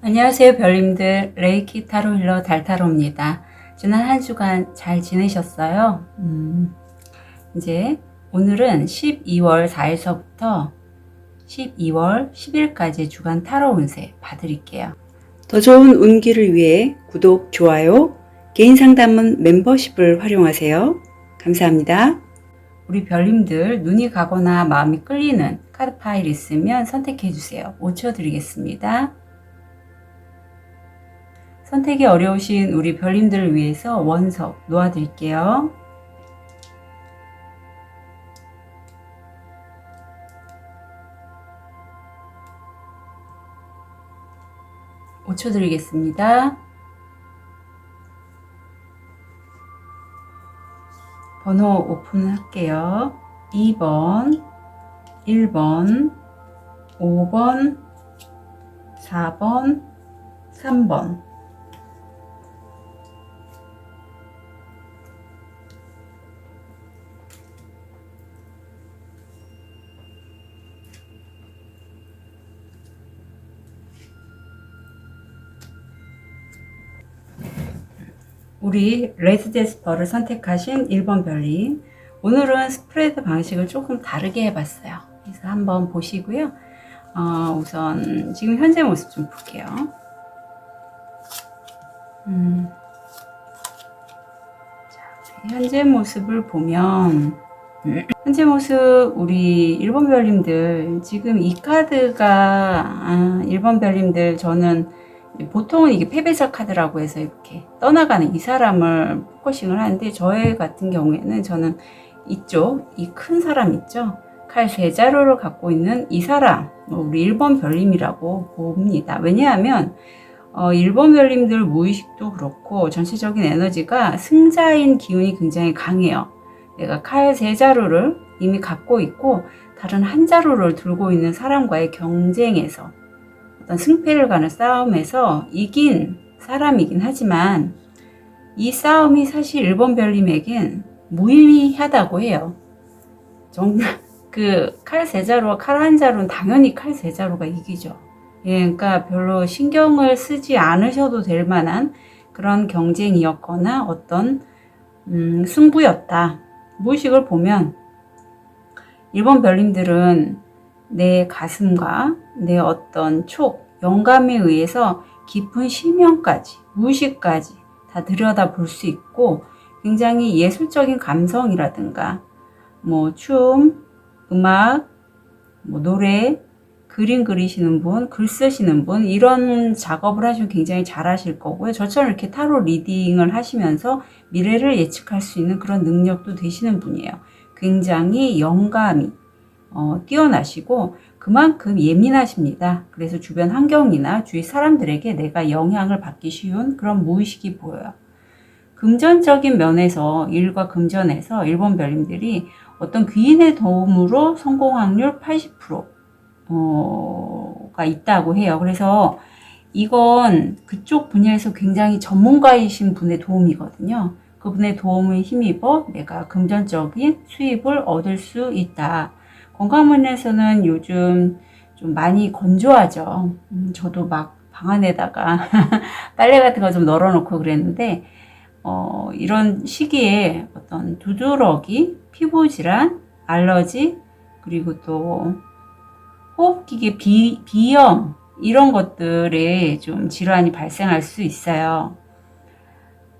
안녕하세요 별님들, 레이키 타로 힐러 달타로입니다. 지난 한 주간 잘 지내셨어요? 이제 오늘은 12월 4일서부터 12월 10일까지 주간 타로 운세 봐드릴게요. 더 좋은 운기를 위해 구독, 좋아요, 개인 상담은 멤버십을 활용하세요. 감사합니다. 우리 별님들 눈이 가거나 마음이 끌리는 카드 파일 있으면 선택해주세요. 5초 드리겠습니다. 선택이 어려우신 우리 별님들을 위해서 원석 놓아드릴게요. (5초) 드리겠습니다. 번호 오픈할게요. 2번, 1번, 5번, 4번, 3번. 우리 레드 제스퍼를 선택하신 1번 별님, 오늘은 스프레드 방식을 조금 다르게 해봤어요. 그래서 한번 보시고요. 우선 지금 현재 모습 좀 볼게요. 자, 현재 모습을 보면 현재 모습 우리 1번 별님들, 지금 이 카드가 1번 별님들, 저는 보통은 이게 패배자 카드라고 해서 이렇게 떠나가는 이 사람을 포커싱을 하는데, 저의 같은 경우에는 저는 이쪽 이 큰 사람 있죠, 칼 세 자루를 갖고 있는 이 사람, 우리 1번 별님이라고 봅니다. 왜냐하면 1번 별님들 무의식도 그렇고 전체적인 에너지가 승자인 기운이 굉장히 강해요. 내가 칼 세 자루를 이미 갖고 있고 다른 한 자루를 들고 있는 사람과의 경쟁에서, 어떤 승패를 가는 싸움에서 이긴 사람이긴 하지만 이 싸움이 사실 1번 별님에겐 무의미하다고 해요. 정말 그 칼 세 자루와 칼 한 자루는 당연히 칼 세 자루가 이기죠. 예, 그러니까 별로 신경을 쓰지 않으셔도 될 만한 그런 경쟁이었거나 어떤 승부였다. 무의식을 보면 1번 별님들은 내 가슴과 내 어떤 영감에 의해서 깊은 심령까지, 무의식까지 다 들여다 볼 수 있고, 굉장히 예술적인 감성이라든가 춤, 음악, 노래, 그림 그리시는 분, 글 쓰시는 분, 이런 작업을 하시면 굉장히 잘하실 거고요. 저처럼 이렇게 타로 리딩을 하시면서 미래를 예측할 수 있는 그런 능력도 되시는 분이에요. 굉장히 영감이 뛰어나시고 그만큼 예민하십니다. 그래서 주변 환경이나 주위 사람들에게 내가 영향을 받기 쉬운 그런 무의식이 보여요. 금전적인 면에서, 일과 금전에서 1번 별님들이 어떤 귀인의 도움으로 성공 확률 80%가 있다고 해요. 그래서 이건 그쪽 분야에서 굉장히 전문가이신 분의 도움이거든요. 그분의 도움을 힘입어 내가 금전적인 수입을 얻을 수 있다. 건강 면에서는 요즘 좀 많이 건조하죠. 저도 막 방 안에다가 빨래 같은 거 좀 널어놓고 그랬는데, 이런 시기에 어떤 두드러기, 피부질환, 알러지, 그리고 또 호흡기계 비염, 이런 것들에 좀 질환이 발생할 수 있어요.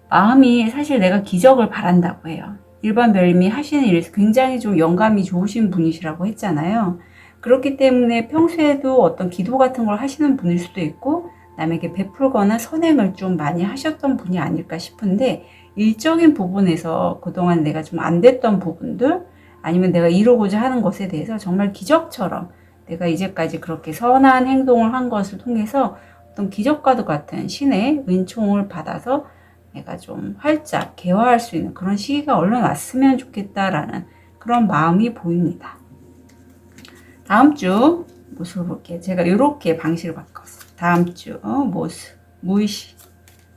마음이 사실 내가 기적을 바란다고 해요. 일반 별님이 하시는 일에서 굉장히 좀 영감이 좋으신 분이시라고 했잖아요. 그렇기 때문에 평소에도 어떤 기도 같은 걸 하시는 분일 수도 있고, 남에게 베풀거나 선행을 좀 많이 하셨던 분이 아닐까 싶은데, 일적인 부분에서 그동안 내가 좀 안 됐던 부분들, 아니면 내가 이루고자 하는 것에 대해서 정말 기적처럼 내가 이제까지 그렇게 선한 행동을 한 것을 통해서 어떤 기적과도 같은 신의 은총을 받아서 내가 좀 활짝 개화할 수 있는 그런 시기가 얼른 왔으면 좋겠다라는 그런 마음이 보입니다. 다음 주 모습을 볼게요. 제가 이렇게 방식을 바꿨어요. 다음 주 모습, 무의식,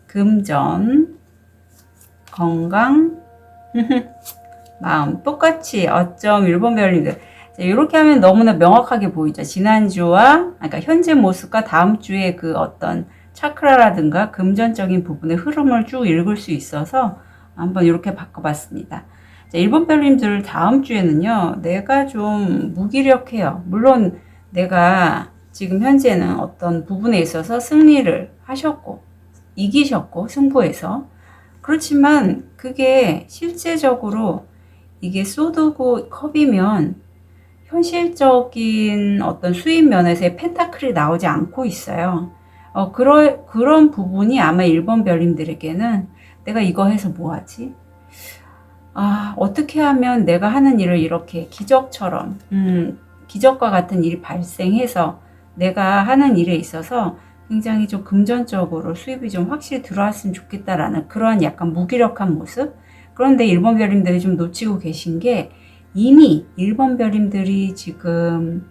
금전, 건강, 마음 똑같이 어쩜 1번 별님들 이렇게 하면 너무나 명확하게 보이죠. 지난주와, 그러니까 현재 모습과 다음 주에 그 어떤 차크라라든가 금전적인 부분의 흐름을 쭉 읽을 수 있어서 한번 이렇게 바꿔봤습니다. 자, 1번 별님들 다음 주에는요, 내가 좀 무기력해요. 물론 내가 지금 현재는 어떤 부분에 있어서 승리를 하셨고, 이기셨고, 승부에서. 그렇지만 그게 실제적으로 이게 소드고 컵이면 현실적인 어떤 수입 면에서의 펜타클이 나오지 않고 있어요. 그런 부분이 아마 1번 별님들에게는 내가 이거 해서 뭐 하지? 어떻게 하면 내가 하는 일을 이렇게 기적처럼, 기적과 같은 일이 발생해서 내가 하는 일에 있어서 굉장히 좀 금전적으로 수입이 좀 확실히 들어왔으면 좋겠다라는 그러한 약간 무기력한 모습? 그런데 1번 별님들이 좀 놓치고 계신 게 이미 1번 별님들이 지금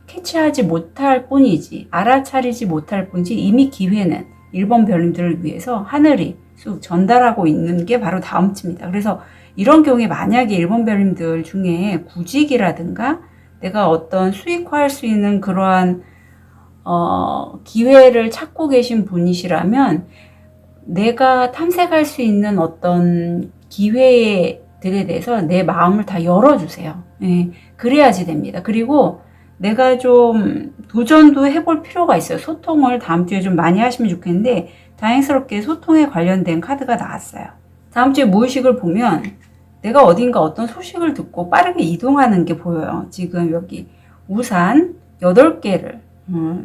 캐치하지 못할 뿐이지, 알아차리지 못할 뿐이지 이미 기회는 1번 별님들을 위해서 하늘이 쑥 전달하고 있는 게 바로 다음 주입니다. 그래서 이런 경우에 만약에 1번 별님들 중에 구직이라든가 내가 어떤 수익화할 수 있는 그러한 기회를 찾고 계신 분이시라면 내가 탐색할 수 있는 어떤 기회들에 대해서 내 마음을 다 열어주세요. 예, 그래야지 됩니다. 그리고 내가 좀 도전도 해볼 필요가 있어요. 소통을 다음 주에 좀 많이 하시면 좋겠는데 다행스럽게 소통에 관련된 카드가 나왔어요. 다음 주에 무의식을 보면 내가 어딘가 어떤 소식을 듣고 빠르게 이동하는 게 보여요. 지금 여기 우산 8개를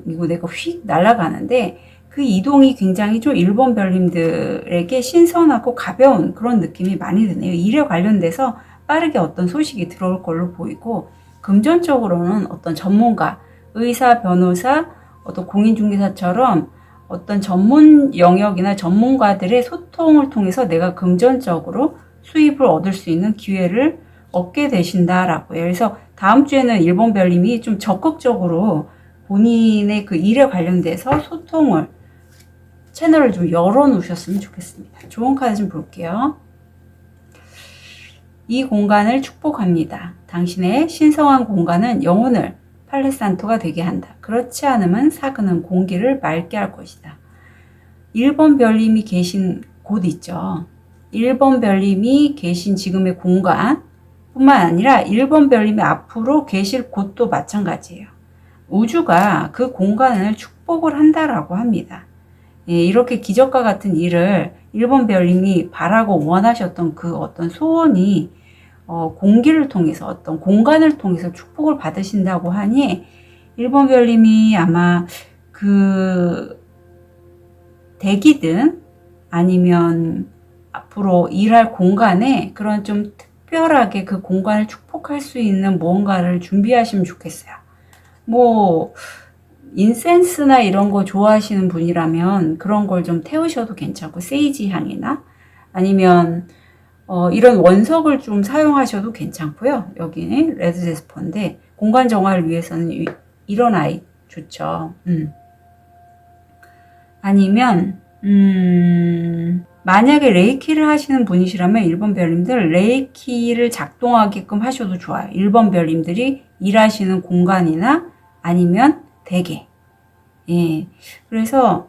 이거 내가 휙 날아가는데 그 이동이 굉장히 좀 1번 별님들에게 신선하고 가벼운 그런 느낌이 많이 드네요. 일에 관련돼서 빠르게 어떤 소식이 들어올 걸로 보이고 금전적으로는 어떤 전문가, 의사, 변호사, 어떤 공인중개사처럼 어떤 전문 영역이나 전문가들의 소통을 통해서 내가 금전적으로 수입을 얻을 수 있는 기회를 얻게 되신다라고 해요. 그래서 다음 주에는 1번 별님이 좀 적극적으로 본인의 그 일에 관련돼서 소통을, 채널을 좀 열어놓으셨으면 좋겠습니다. 좋은 카드 좀 볼게요. 이 공간을 축복합니다. 당신의 신성한 공간은 영혼을 팔레산토가 되게 한다. 그렇지 않으면 사그는 공기를 맑게 할 것이다. 1번 별님이 계신 곳 있죠. 1번 별님이 계신 지금의 공간 뿐만 아니라 1번 별님이 앞으로 계실 곳도 마찬가지예요. 우주가 그 공간을 축복을 한다라고 합니다. 예, 이렇게 기적과 같은 일을 1번 별님이 바라고 원하셨던 그 어떤 소원이 공기를 통해서 어떤 공간을 통해서 축복을 받으신다고 하니 1번 별님이 아마 그 댁이든 아니면 앞으로 일할 공간에 그런 좀 특별하게 그 공간을 축복할 수 있는 무언가를 준비하시면 좋겠어요. 뭐 인센스나 이런 거 좋아하시는 분이라면 그런 걸 좀 태우셔도 괜찮고 세이지 향이나 아니면 이런 원석을 좀 사용하셔도 괜찮고요. 여기는 레드 제스퍼인데 공간 정화를 위해서는 이런 아이 좋죠. 아니면 만약에 레이키를 하시는 분이시라면 1번 별님들 레이키를 작동하게끔 하셔도 좋아요. 1번 별님들이 일하시는 공간이나 아니면 댁에. 예. 그래서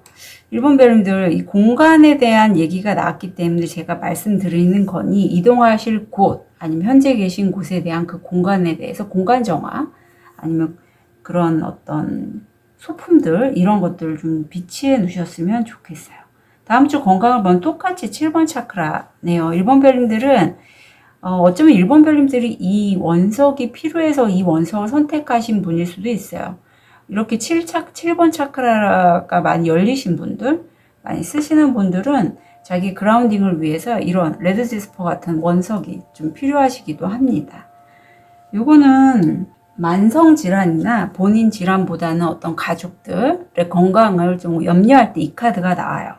1번 별님들 이 공간에 대한 얘기가 나왔기 때문에 제가 말씀드리는 거니 이동하실 곳 아니면 현재 계신 곳에 대한 그 공간에 대해서 공간 정화 아니면 그런 어떤 소품들 이런 것들을 좀 비치해 놓으셨으면 좋겠어요. 다음 주 건강을 보면 똑같이 7번 차크라네요. 1번 별님들은 어쩌면 1번 별님들이 이 원석이 필요해서 이 원석을 선택하신 분일 수도 있어요. 이렇게 7번 차크라가 많이 열리신 분들, 많이 쓰시는 분들은 자기 그라운딩을 위해서 이런 레드 제스퍼 같은 원석이 좀 필요하시기도 합니다. 요거는 만성 질환이나 본인 질환보다는 어떤 가족들의 건강을 좀 염려할 때 이 카드가 나와요.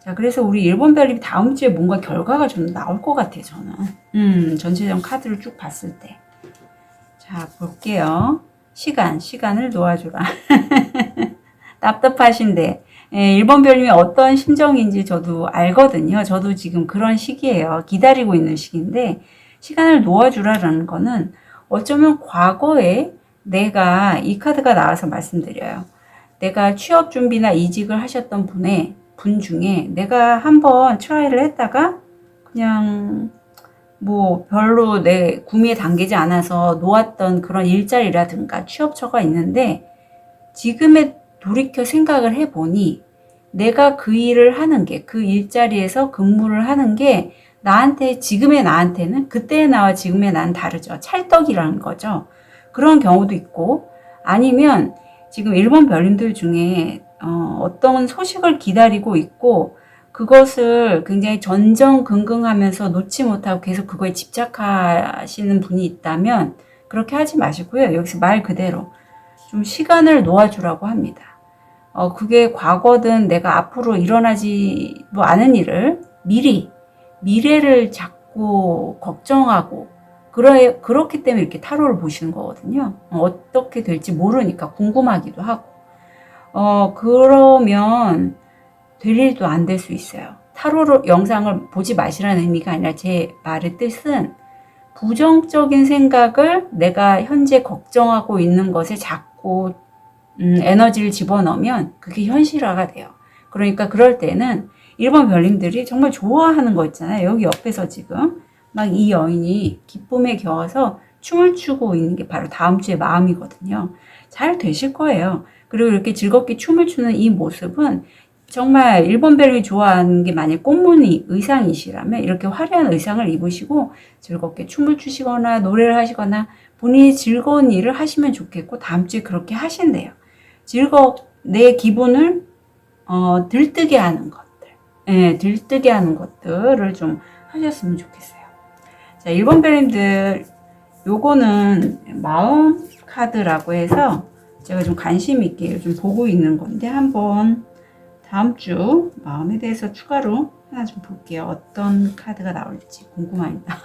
자, 그래서 우리 1번 별님 다음 주에 뭔가 결과가 좀 나올 것 같아요, 저는. 전체적인 카드를 쭉 봤을 때. 자, 볼게요. 시간을 놓아주라. 답답하신데, 1번 별님이 어떤 심정인지 저도 알거든요. 저도 지금 그런 시기예요. 기다리고 있는 시기인데, 시간을 놓아주라라는 거는 어쩌면 과거에 내가 이 카드가 나와서 말씀드려요. 내가 취업 준비나 이직을 하셨던 분 중에 내가 한번 트라이를 했다가 그냥 뭐 별로 내 구미에 당기지 않아서 놓았던 그런 일자리라든가 취업처가 있는데 지금에 돌이켜 생각을 해보니 내가 그 일을 하는 게, 그 일자리에서 근무를 하는 게 나한테, 지금의 나한테는 그때의 나와 지금의 나는 다르죠. 찰떡이라는 거죠. 그런 경우도 있고, 아니면 지금 일본 별님들 중에 어떤 소식을 기다리고 있고 그것을 굉장히 전전긍긍하면서 놓지 못하고 계속 그거에 집착하시는 분이 있다면 그렇게 하지 마시고요. 여기서 말 그대로 좀 시간을 놓아주라고 합니다. 그게 과거든 내가 앞으로 일어나지 뭐 않은 일을 미래를 자꾸 걱정하고 그렇기 때문에 이렇게 타로를 보시는 거거든요. 어떻게 될지 모르니까 궁금하기도 하고. 그러면 될 일도 안 될 수 있어요. 타로 영상을 보지 마시라는 의미가 아니라 제 말의 뜻은 부정적인 생각을 내가 현재 걱정하고 있는 것에 자꾸 에너지를 집어넣으면 그게 현실화가 돼요. 그러니까 그럴 때는 일본 별님들이 정말 좋아하는 거 있잖아요. 여기 옆에서 지금 막 이 여인이 기쁨에 겨워서 춤을 추고 있는 게 바로 다음 주의 마음이거든요. 잘 되실 거예요. 그리고 이렇게 즐겁게 춤을 추는 이 모습은 정말 일본 별님이 좋아하는 게 만약 꽃무늬 의상이시라면 이렇게 화려한 의상을 입으시고 즐겁게 춤을 추시거나 노래를 하시거나 본인이 즐거운 일을 하시면 좋겠고 다음 주에 그렇게 하신대요. 내 기분을 들뜨게 하는 것들, 들뜨게 하는 것들을 좀 하셨으면 좋겠어요. 자, 일본 별님들, 요거는 마음 카드라고 해서 제가 좀 관심 있게 좀 보고 있는 건데 한번 다음 주 마음에 대해서 추가로 하나 좀 볼게요. 어떤 카드가 나올지 궁금합니다.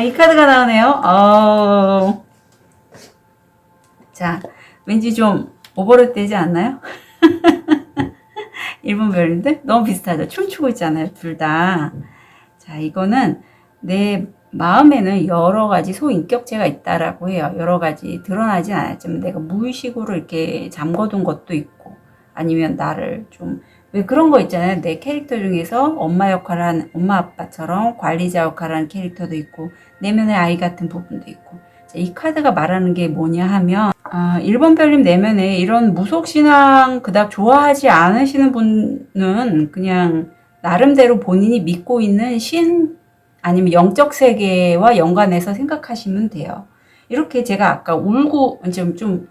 이 카드가 나오네요. 자, 왠지 좀 오버랩 되지 않나요? 일본 별인데 너무 비슷하죠. 춤추고 있잖아요, 둘 다. 자, 이거는 내 마음에는 여러 가지 소인격체가 있다라고 해요. 여러 가지 드러나진 않았지만 내가 무의식으로 이렇게 잠궈둔 것도 있고, 아니면 나를 좀, 왜 그런 거 있잖아요. 내 캐릭터 중에서 엄마 역할을 하는, 엄마 아빠처럼 관리자 역할을 하는 캐릭터도 있고, 내면의 아이 같은 부분도 있고. 자, 이 카드가 말하는 게 뭐냐 하면, 일본 별님 내면에 이런 무속신앙 그닥 좋아하지 않으시는 분은 그냥 나름대로 본인이 믿고 있는 신 아니면 영적 세계와 연관해서 생각하시면 돼요. 이렇게 제가 아까 울고 좀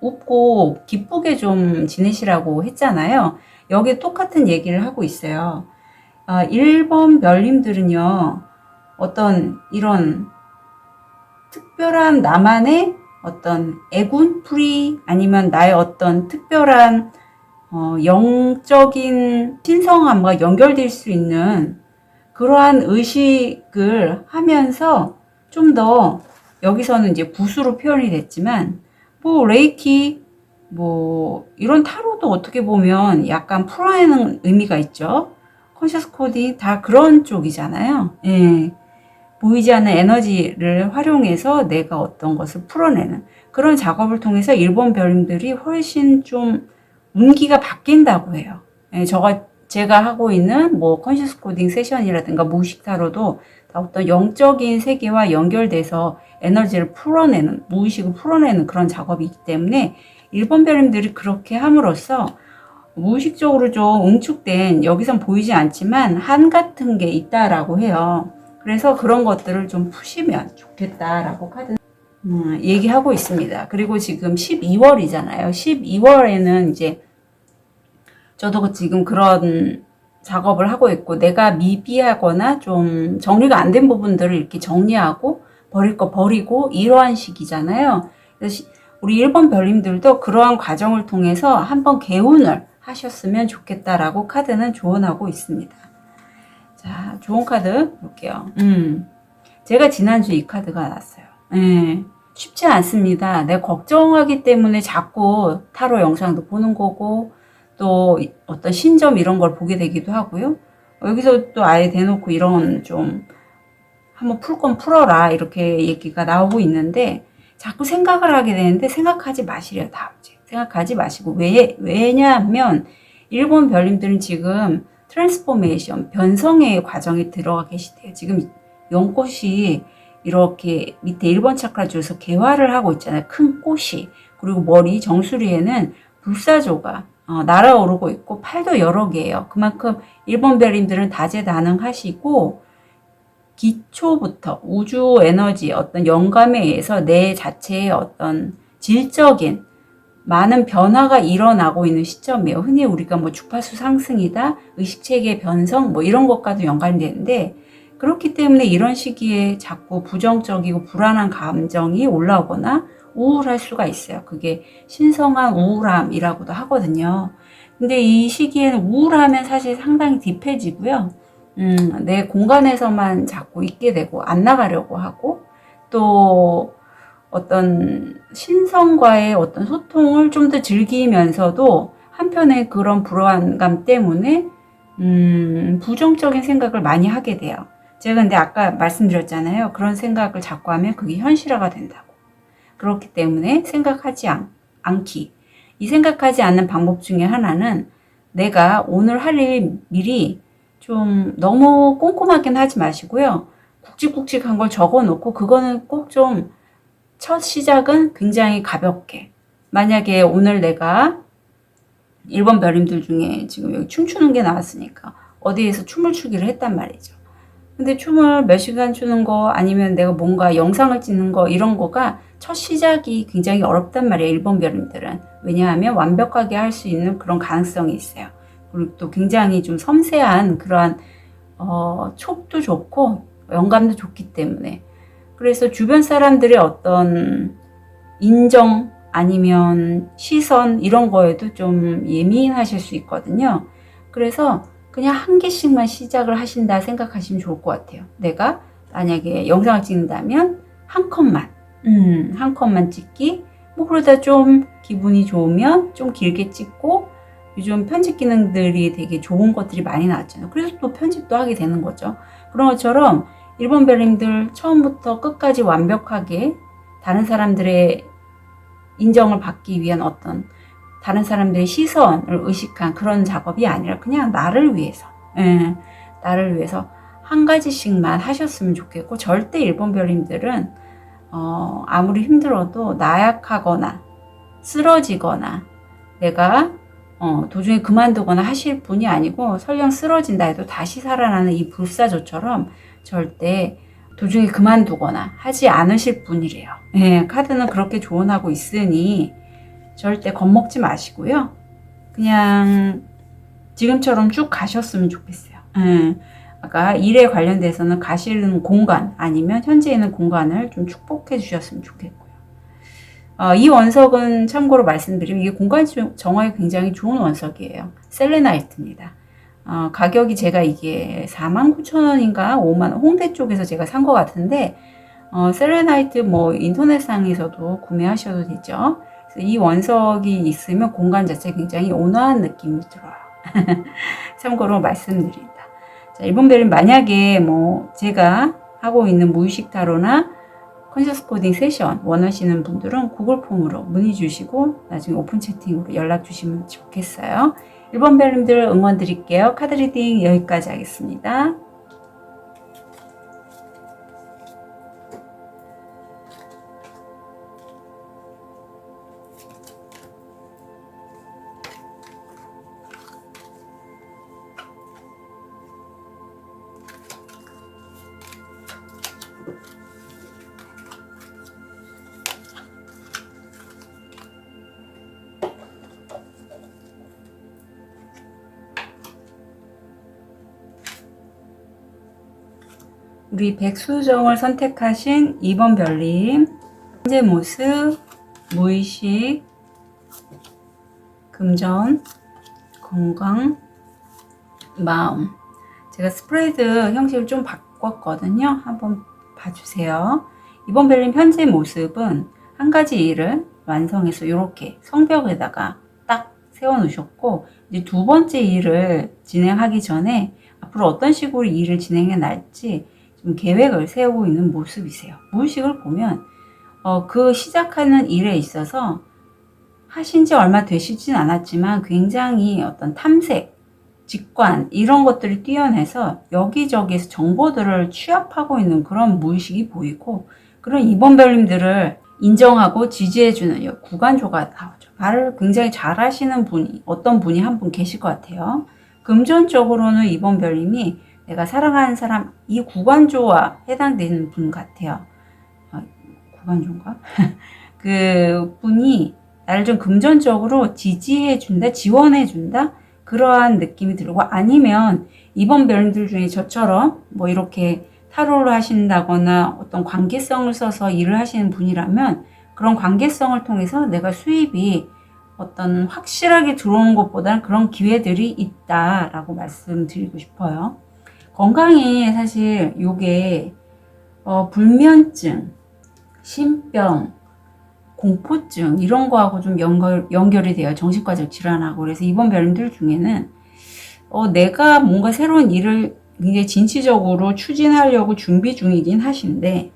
웃고 기쁘게 좀 지내시라고 했잖아요. 여기 똑같은 얘기를 하고 있어요. 일본 별님들은요, 어떤 이런 특별한 나만의 어떤 애군, 풀이 아니면 나의 어떤 특별한 영적인 신성함과 연결될 수 있는 그러한 의식을 하면서 좀 더 여기서는 이제 붓으로 표현이 됐지만 뭐 레이키 뭐 이런 타로도 어떻게 보면 약간 풀어내는 의미가 있죠. 컨셔스 코딩 다 그런 쪽이잖아요. 예. 보이지 않는 에너지를 활용해서 내가 어떤 것을 풀어내는 그런 작업을 통해서 일본 별님들이 훨씬 좀 운기가 바뀐다고 해요. 예, 제가 하고 있는 뭐 컨셔스 코딩 세션이라든가 무의식 타로도 다 어떤 영적인 세계와 연결돼서 에너지를 풀어내는, 무의식을 풀어내는 그런 작업이 있기 때문에 일본 별님들이 그렇게 함으로써 무의식적으로 좀 응축된, 여기선 보이지 않지만 한 같은 게 있다라고 해요. 그래서 그런 것들을 좀 푸시면 좋겠다라고 카드 얘기하고 있습니다. 그리고 지금 12월이잖아요. 12월에는 이제 저도 지금 그런 작업을 하고 있고, 내가 미비하거나 좀 정리가 안 된 부분들을 이렇게 정리하고 버릴 거 버리고 이러한 시기잖아요. 그래서 우리 일본 별님들도 그러한 과정을 통해서 한번 개운을 하셨으면 좋겠다라고 카드는 조언하고 있습니다. 자, 좋은 카드 볼게요. 제가 지난주 이 카드가 나왔어요. 쉽지 않습니다. 내가 걱정하기 때문에 자꾸 타로 영상도 보는 거고, 또 어떤 신점 이런 걸 보게 되기도 하고요. 여기서 또 아예 대놓고 이런 좀 한번 풀 건 풀어라 이렇게 얘기가 나오고 있는데 자꾸 생각을 하게 되는데 생각하지 마시래요. 다음 주에 생각하지 마시고 왜냐하면 일본 별님들은 지금 트랜스포메이션 변성의 과정에 들어가 계시대요. 지금 연꽃이 이렇게 밑에 1번 차크라 줄에서 개화를 하고 있잖아요. 큰 꽃이. 그리고 머리 정수리에는 불사조가 날아오르고 있고 팔도 여러 개예요. 그만큼 1번 별님들은 다재다능하시고 기초부터 우주 에너지 어떤 영감에 의해서 내 자체의 어떤 질적인 많은 변화가 일어나고 있는 시점이에요. 흔히 우리가 뭐 주파수 상승이다, 의식체계 변성 뭐 이런 것과도 연관되는데 그렇기 때문에 이런 시기에 자꾸 부정적이고 불안한 감정이 올라오거나 우울할 수가 있어요. 그게 신성한 우울함이라고도 하거든요. 근데 이 시기에는 우울하면 사실 상당히 딥해지고요. 내 공간에서만 자꾸 있게 되고 안 나가려고 하고 또 어떤 신성과의 어떤 소통을 좀 더 즐기면서도 한편에 그런 불안감 때문에 부정적인 생각을 많이 하게 돼요. 제가 근데 아까 말씀드렸잖아요. 그런 생각을 자꾸 하면 그게 현실화가 된다고. 그렇기 때문에 생각하지 않기. 이 생각하지 않는 방법 중에 하나는 내가 오늘 할 일 미리 좀 너무 꼼꼼하긴 하지 마시고요. 굵직굵직한 걸 적어 놓고 그거는 꼭 좀 첫 시작은 굉장히 가볍게. 만약에 오늘 내가 1번 별님들 중에 지금 여기 춤추는 게 나왔으니까 어디에서 춤을 추기를 했단 말이죠. 근데 춤을 몇 시간 추는 거 아니면 내가 뭔가 영상을 찍는 거 이런 거가 첫 시작이 굉장히 어렵단 말이에요. 1번 별님들은. 왜냐하면 완벽하게 할 수 있는 그런 가능성이 있어요. 그리고 또 굉장히 좀 섬세한 그러한 촉도 좋고 영감도 좋기 때문에 그래서 주변 사람들의 어떤 인정 아니면 시선 이런 거에도 좀 예민하실 수 있거든요. 그래서 그냥 한 개씩만 시작을 하신다 생각하시면 좋을 것 같아요. 내가 만약에 영상을 찍는다면 한 컷만 찍기. 뭐 그러다 좀 기분이 좋으면 좀 길게 찍고 요즘 편집 기능들이 되게 좋은 것들이 많이 나왔잖아요. 그래서 또 편집도 하게 되는 거죠. 그런 것처럼 1번 별님들 처음부터 끝까지 완벽하게 다른 사람들의 인정을 받기 위한 어떤 다른 사람들의 시선을 의식한 그런 작업이 아니라 그냥 나를 위해서 나를 위해서 한 가지씩만 하셨으면 좋겠고 절대 1번 별님들은 아무리 힘들어도 나약하거나 쓰러지거나 내가 도중에 그만두거나 하실 분이 아니고 설령 쓰러진다 해도 다시 살아나는 이 불사조처럼 절대 도중에 그만두거나 하지 않으실 분이래요. 카드는 그렇게 조언하고 있으니 절대 겁먹지 마시고요. 그냥 지금처럼 쭉 가셨으면 좋겠어요. 아까 일에 관련돼서는 가시는 공간 아니면 현재 있는 공간을 좀 축복해 주셨으면 좋겠고요. 이 원석은 참고로 말씀드리면 이게 공간 정화에 굉장히 좋은 원석이에요. 셀레나이트입니다. 가격이 제가 이게 49,000원인가 5만원 홍대 쪽에서 제가 산 것 같은데 셀레나이트 뭐 인터넷상에서도 구매하셔도 되죠. 그래서 이 원석이 있으면 공간 자체 굉장히 온화한 느낌이 들어요. 참고로 말씀드립니다. 자, 1번 별님 만약에 뭐 제가 하고 있는 무의식 타로나 컨셔스 코딩 세션 원하시는 분들은 구글 폼으로 문의 주시고 나중에 오픈 채팅으로 연락 주시면 좋겠어요. 1번 별님들 응원 드릴게요. 카드 리딩 여기까지 하겠습니다. 우리 백수정을 선택하신 2번 별님 현재 모습, 무의식, 금전, 건강, 마음 제가 스프레드 형식을 좀 바꿨거든요. 한번 봐주세요. 2번 별님 현재 모습은 한 가지 일을 완성해서 이렇게 성벽에다가 딱 세워 놓으셨고 이제 두 번째 일을 진행하기 전에 앞으로 어떤 식으로 일을 진행해 날지 좀 계획을 세우고 있는 모습이세요. 무의식을 보면 그 시작하는 일에 있어서 하신 지 얼마 되시진 않았지만 굉장히 어떤 탐색, 직관 이런 것들이 뛰어내서 여기저기에서 정보들을 취합하고 있는 그런 무의식이 보이고, 그런 2번 별님들을 인정하고 지지해주는 구간조가 나오죠. 말을 굉장히 잘 하시는 분이, 어떤 분이 한 분 계실 것 같아요. 금전적으로는 2번 별님이 내가 사랑하는 사람, 이 구간조와 해당되는 분 같아요. 구간조인가? 그 분이 나를 좀 금전적으로 지지해준다, 지원해준다, 그러한 느낌이 들고, 아니면 2번 별님들 중에 저처럼 뭐 이렇게 타로를 하신다거나 어떤 관계성을 써서 일을 하시는 분이라면 그런 관계성을 통해서 내가 수입이 어떤 확실하게 들어오는 것보다는 그런 기회들이 있다라고 말씀드리고 싶어요. 건강이 사실 요게 불면증, 신병, 공포증 이런 거하고 좀 연결이 돼요. 정신과적 질환하고. 그래서 2번 별님들 중에는 내가 뭔가 새로운 일을 굉장히 진취적으로 추진하려고 준비 중이긴 하신데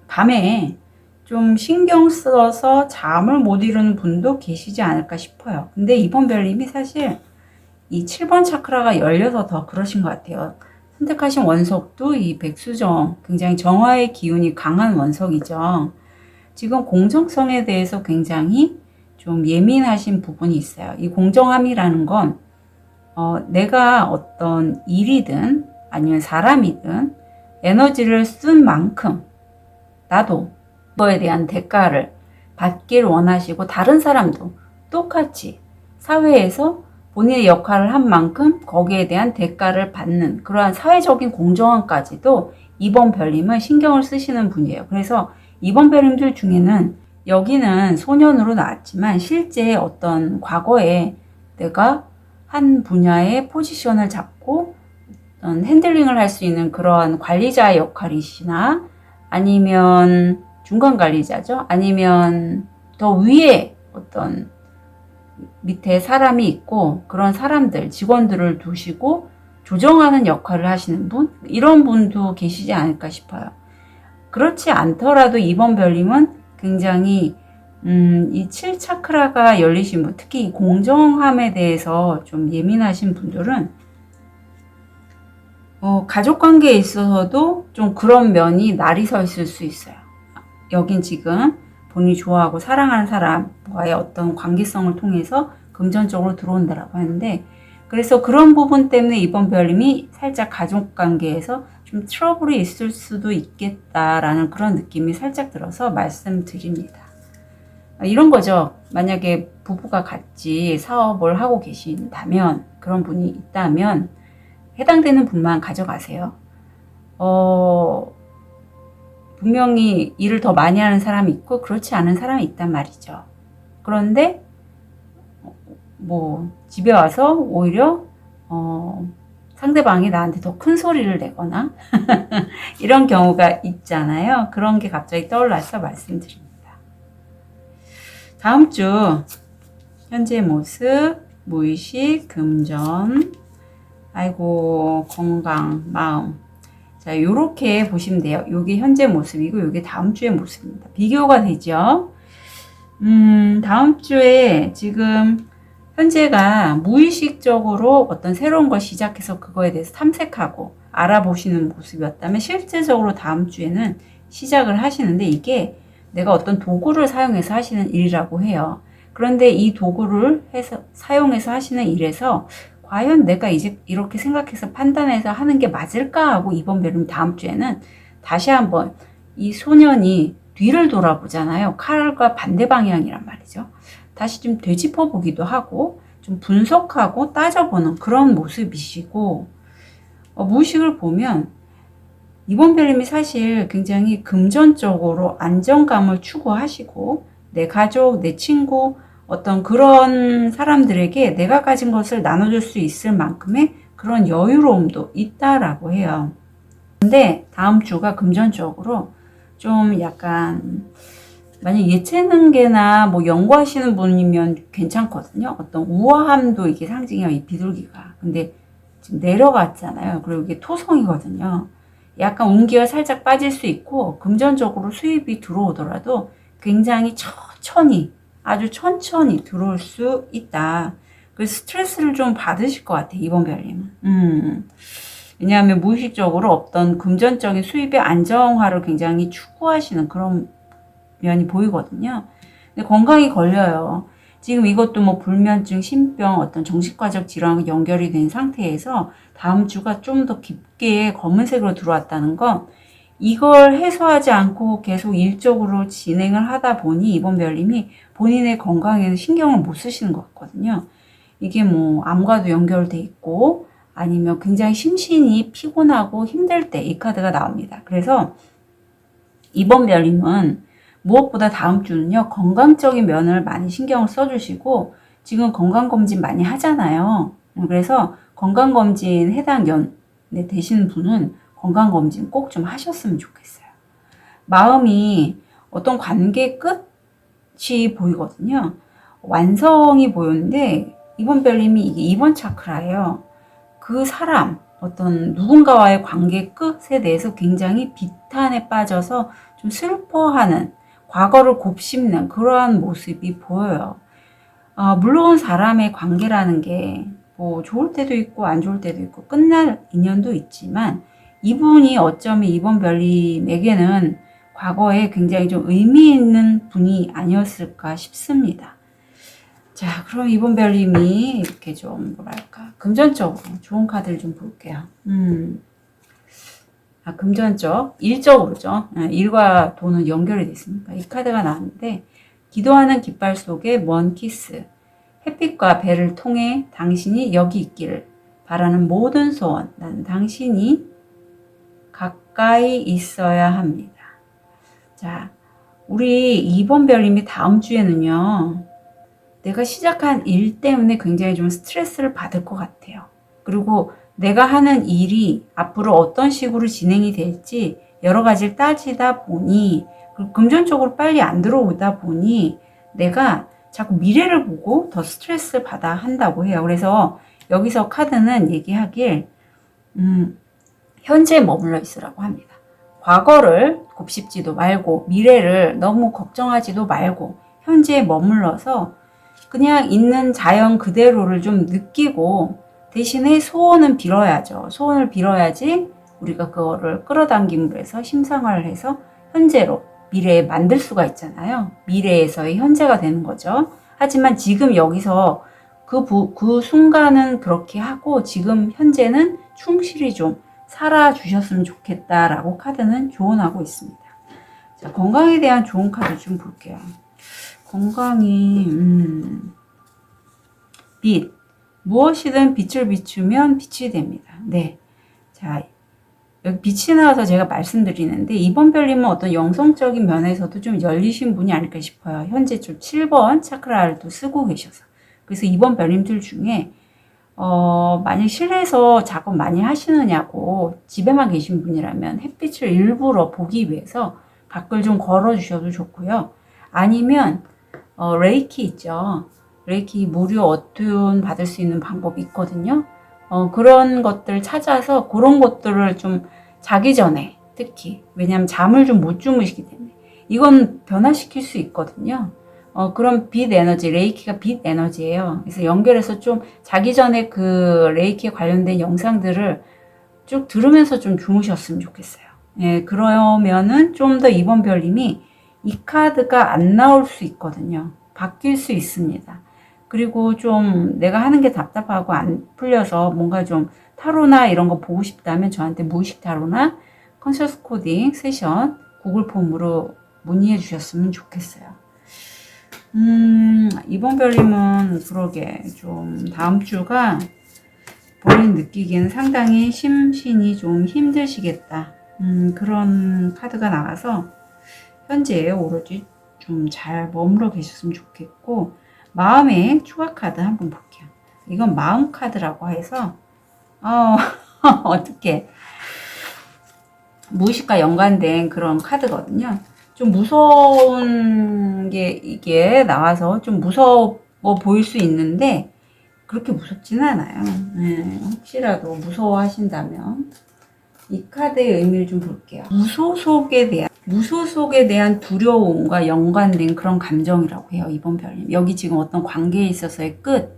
밤에 좀 신경 써서 잠을 못 이루는 분도 계시지 않을까 싶어요. 근데 2번 별님이 사실 이 7번 차크라가 열려서 더 그러신 것 같아요. 선택하신 원석도 이 백수정, 굉장히 정화의 기운이 강한 원석이죠. 지금 공정성에 대해서 굉장히 좀 예민하신 부분이 있어요. 이 공정함이라는 건 내가 어떤 일이든 아니면 사람이든 에너지를 쓴 만큼 나도 그거에 대한 대가를 받길 원하시고, 다른 사람도 똑같이 사회에서 본인의 역할을 한 만큼 거기에 대한 대가를 받는 그러한 사회적인 공정함까지도 2번 별님은 신경을 쓰시는 분이에요. 그래서 2번 별님들 중에는 여기는 소년으로 나왔지만 실제 어떤 과거에 내가 한 분야의 포지션을 잡고 핸들링을 할 수 있는 그런 관리자의 역할이시나, 아니면 중간 관리자죠. 아니면 더 위에 어떤 밑에 사람이 있고 그런 사람들, 직원들을 두시고 조정하는 역할을 하시는 분, 이런 분도 계시지 않을까 싶어요. 그렇지 않더라도 2번 별님은 굉장히 이 7차크라가 열리신 분, 특히 이 공정함에 대해서 좀 예민하신 분들은 가족관계에 있어서도 좀 그런 면이 날이 서 있을 수 있어요. 여긴 지금 본인이 좋아하고 사랑하는 사람과의 어떤 관계성을 통해서 금전적으로 들어온다라고 하는데, 그래서 그런 부분 때문에 2번 별님이 살짝 가족관계에서 좀 트러블이 있을 수도 있겠다라는 그런 느낌이 살짝 들어서 말씀드립니다. 이런 거죠. 만약에 부부가 같이 사업을 하고 계신다면, 그런 분이 있다면 해당되는 분만 가져가세요. 분명히 일을 더 많이 하는 사람이 있고 그렇지 않은 사람이 있단 말이죠. 그런데 뭐 집에 와서 오히려 상대방이 나한테 더 큰 소리를 내거나 이런 경우가 있잖아요. 그런 게 갑자기 떠올라서 말씀드립니다. 다음 주 현재 모습, 무의식, 금전, 아이고 건강, 마음. 자, 요렇게 보시면 돼요. 요게 현재 모습이고 요게 다음 주의 모습입니다. 비교가 되죠. 다음 주에 지금 현재가 무의식적으로 어떤 새로운 걸 시작해서 그거에 대해서 탐색하고 알아보시는 모습이었다면, 실제적으로 다음 주에는 시작을 하시는데 이게 내가 어떤 도구를 사용해서 하시는 일이라고 해요. 그런데 이 도구를 사용해서 하시는 일에서 과연 내가 이제 이렇게 생각해서 판단해서 하는 게 맞을까 하고 2번 별님 다음 주에는 다시 한번 이 소년이 뒤를 돌아보잖아요. 칼과 반대 방향이란 말이죠. 다시 좀 되짚어 보기도 하고 좀 분석하고 따져보는 그런 모습이시고, 무의식을 보면 2번 별님이 사실 굉장히 금전적으로 안정감을 추구하시고 내 가족, 내 친구, 어떤 그런 사람들에게 내가 가진 것을 나눠줄 수 있을 만큼의 그런 여유로움도 있다라고 해요. 근데 다음 주가 금전적으로 좀 약간, 만약 예체능계나 뭐 연구하시는 분이면 괜찮거든요. 어떤 우아함도 이게 상징이에요, 이 비둘기가. 근데 지금 내려갔잖아요. 그리고 이게 토성이거든요. 약간 운기가 살짝 빠질 수 있고 금전적으로 수입이 들어오더라도 굉장히 천천히 아주 천천히 들어올 수 있다. 그래서 스트레스를 좀 받으실 것 같아 이번 별님은. 왜냐하면 무의식적으로 어떤 금전적인 수입의 안정화를 굉장히 추구하시는 그런 면이 보이거든요. 근데 건강이 걸려요. 지금 이것도 뭐 불면증, 신병, 어떤 정신과적 질환과 연결이 된 상태에서 다음 주가 좀 더 깊게 검은색으로 들어왔다는 건 이걸 해소하지 않고 계속 일적으로 진행을 하다 보니 이번 별님이 본인의 건강에는 신경을 못 쓰시는 것 같거든요. 이게 뭐 암과도 연결돼 있고 아니면 굉장히 심신이 피곤하고 힘들 때 이 카드가 나옵니다. 그래서 이번 별님은 무엇보다 다음 주는요, 건강적인 면을 많이 신경을 써주시고, 지금 건강검진 많이 하잖아요. 그래서 건강검진 해당 연에 되시는 분은 건강검진 꼭 좀 하셨으면 좋겠어요. 마음이 어떤 관계 끝이 보이거든요. 완성이 보이는데, 이번 별님이 이게 2번 차크라예요. 그 사람, 어떤 누군가와의 관계 끝에 대해서 굉장히 비탄에 빠져서 좀 슬퍼하는, 과거를 곱씹는 그러한 모습이 보여요. 물론 사람의 관계라는 게 뭐 좋을 때도 있고 안 좋을 때도 있고 끝날 인연도 있지만 이분이 어쩌면 이번 별님에게는 과거에 굉장히 좀 의미 있는 분이 아니었을까 싶습니다. 자, 그럼 이번 별님이 이렇게 좀 뭐랄까 금전적으로 좋은 카드를 좀 볼게요. 금전적, 일적으로죠. 일과 돈은 연결이 됐으니까 이 카드가 나왔는데 기도하는 깃발 속에 먼 키스, 햇빛과 배를 통해 당신이 여기 있기를 바라는 모든 소원, 나는 당신이 가까이 있어야 합니다. 자, 우리 2번 별님이 다음 주에는요, 내가 시작한 일 때문에 굉장히 좀 스트레스를 받을 것 같아요. 그리고 내가 하는 일이 앞으로 어떤 식으로 진행이 될지 여러 가지를 따지다 보니, 금전적으로 빨리 안 들어오다 보니 내가 자꾸 미래를 보고 더 스트레스를 받아 한다고 해요. 그래서 여기서 카드는 얘기하길 현재에 머물러 있으라고 합니다. 과거를 곱씹지도 말고 미래를 너무 걱정하지도 말고 현재에 머물러서 그냥 있는 자연 그대로를 좀 느끼고 대신에 소원은 빌어야죠. 소원을 빌어야지 우리가 그거를 끌어당김으로 해서 심상화를 해서 현재로 미래에 만들 수가 있잖아요. 미래에서의 현재가 되는 거죠. 하지만 지금 여기서 그 순간은 그렇게 하고 지금 현재는 충실히 좀 살아주셨으면 좋겠다라고 카드는 조언하고 있습니다. 자, 건강에 대한 좋은 카드 좀 볼게요. 건강이 빛, 무엇이든 빛을 비추면 빛이 됩니다. 네, 자 여기 빛이 나와서 제가 말씀드리는데 이번 별님은 어떤 영성적인 면에서도 좀 열리신 분이 아닐까 싶어요. 현재 좀 7번 차크라를 또 쓰고 계셔서. 그래서 이번 별님들 중에 만약 실내에서 작업 많이 하시느냐고 집에만 계신 분이라면 햇빛을 일부러 보기 위해서 밖을 좀 걸어 주셔도 좋고요. 아니면 레이키 있죠. 레이키 무료 어튠 받을 수 있는 방법이 있거든요. 그런 것들 찾아서 그런 것들을 좀 자기 전에 특히 왜냐하면 잠을 좀 못 주무시기 때문에 이건 변화시킬 수 있거든요. 그런 빛 에너지, 레이키가 빛 에너지예요. 그래서 연결해서 좀 자기 전에 그 레이키에 관련된 영상들을 쭉 들으면서 좀 주무셨으면 좋겠어요. 예, 그러면은 좀 더 이번 별님이 이 카드가 안 나올 수 있거든요. 바뀔 수 있습니다. 그리고 좀 내가 하는 게 답답하고 안 풀려서 뭔가 좀 타로나 이런 거 보고 싶다면 저한테 무의식 타로나 컨셔스 코딩 세션 구글 폼으로 문의해 주셨으면 좋겠어요. 이번 별님은 그러게 좀 다음 주가 본인 느끼기에는 상당히 심신이 좀 힘드시겠다. 그런 카드가 나와서 현재 오로지 좀 잘 머물러 계셨으면 좋겠고 마음의 추가 카드 한번 볼게요. 이건 마음 카드라고 해서 어떻게 무의식과 연관된 그런 카드거든요. 좀 무서운 게 이게 나와서 좀 무서워 보일 수 있는데 그렇게 무섭지는 않아요. 혹시라도 무서워하신다면 이 카드의 의미를 좀 볼게요. 무소속에 대한 두려움과 연관된 그런 감정이라고 해요. 이번 별님. 여기 지금 어떤 관계에 있어서의 끝.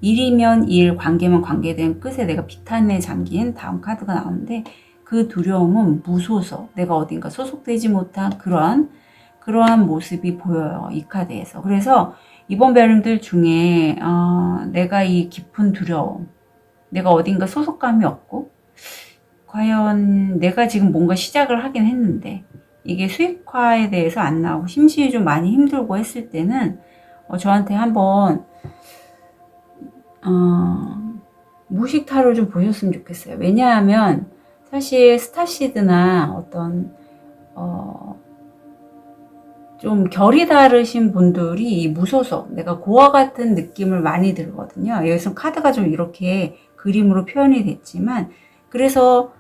일이면 일, 관계면 관계된 끝에 내가 비탄에 잠긴 다음 카드가 나오는데 그 두려움은 무소속. 내가 어딘가 소속되지 못한 그러한 모습이 보여요. 이 카드에서. 그래서 이번 별님들 중에 내가 이 깊은 두려움. 내가 어딘가 소속감이 없고 과연 내가 지금 뭔가 시작을 하긴 했는데 이게 수익화에 대해서 안 나오고 심신이 좀 많이 힘들고 했을 때는 저한테 한번 무식 타로 좀 보셨으면 좋겠어요. 왜냐하면 사실 스타시드나 어떤 좀 결이 다르신 분들이 이 무소속, 내가 고와 같은 느낌을 많이 들거든요. 여기서 카드가 좀 이렇게 그림으로 표현이 됐지만 그래서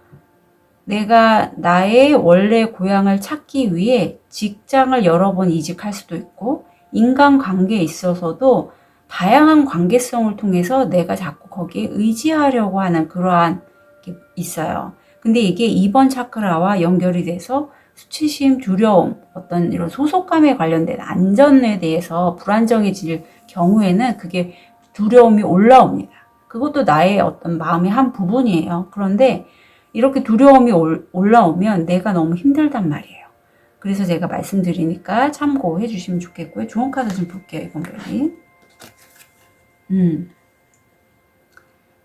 내가 나의 원래 고향을 찾기 위해 직장을 여러 번 이직할 수도 있고 인간관계에 있어서도 다양한 관계성을 통해서 내가 자꾸 거기에 의지하려고 하는 그러한 게 있어요. 근데 이게 2번 차크라와 연결이 돼서 수치심, 두려움, 어떤 이런 소속감에 관련된 안전에 대해서 불안정해질 경우에는 그게 두려움이 올라옵니다. 그것도 나의 어떤 마음의 한 부분이에요. 그런데 이렇게 두려움이 올라오면 내가 너무 힘들단 말이에요. 그래서 제가 말씀드리니까 참고해 주시면 좋겠고요. 좋은 카드 좀 볼게요. 이번 별이.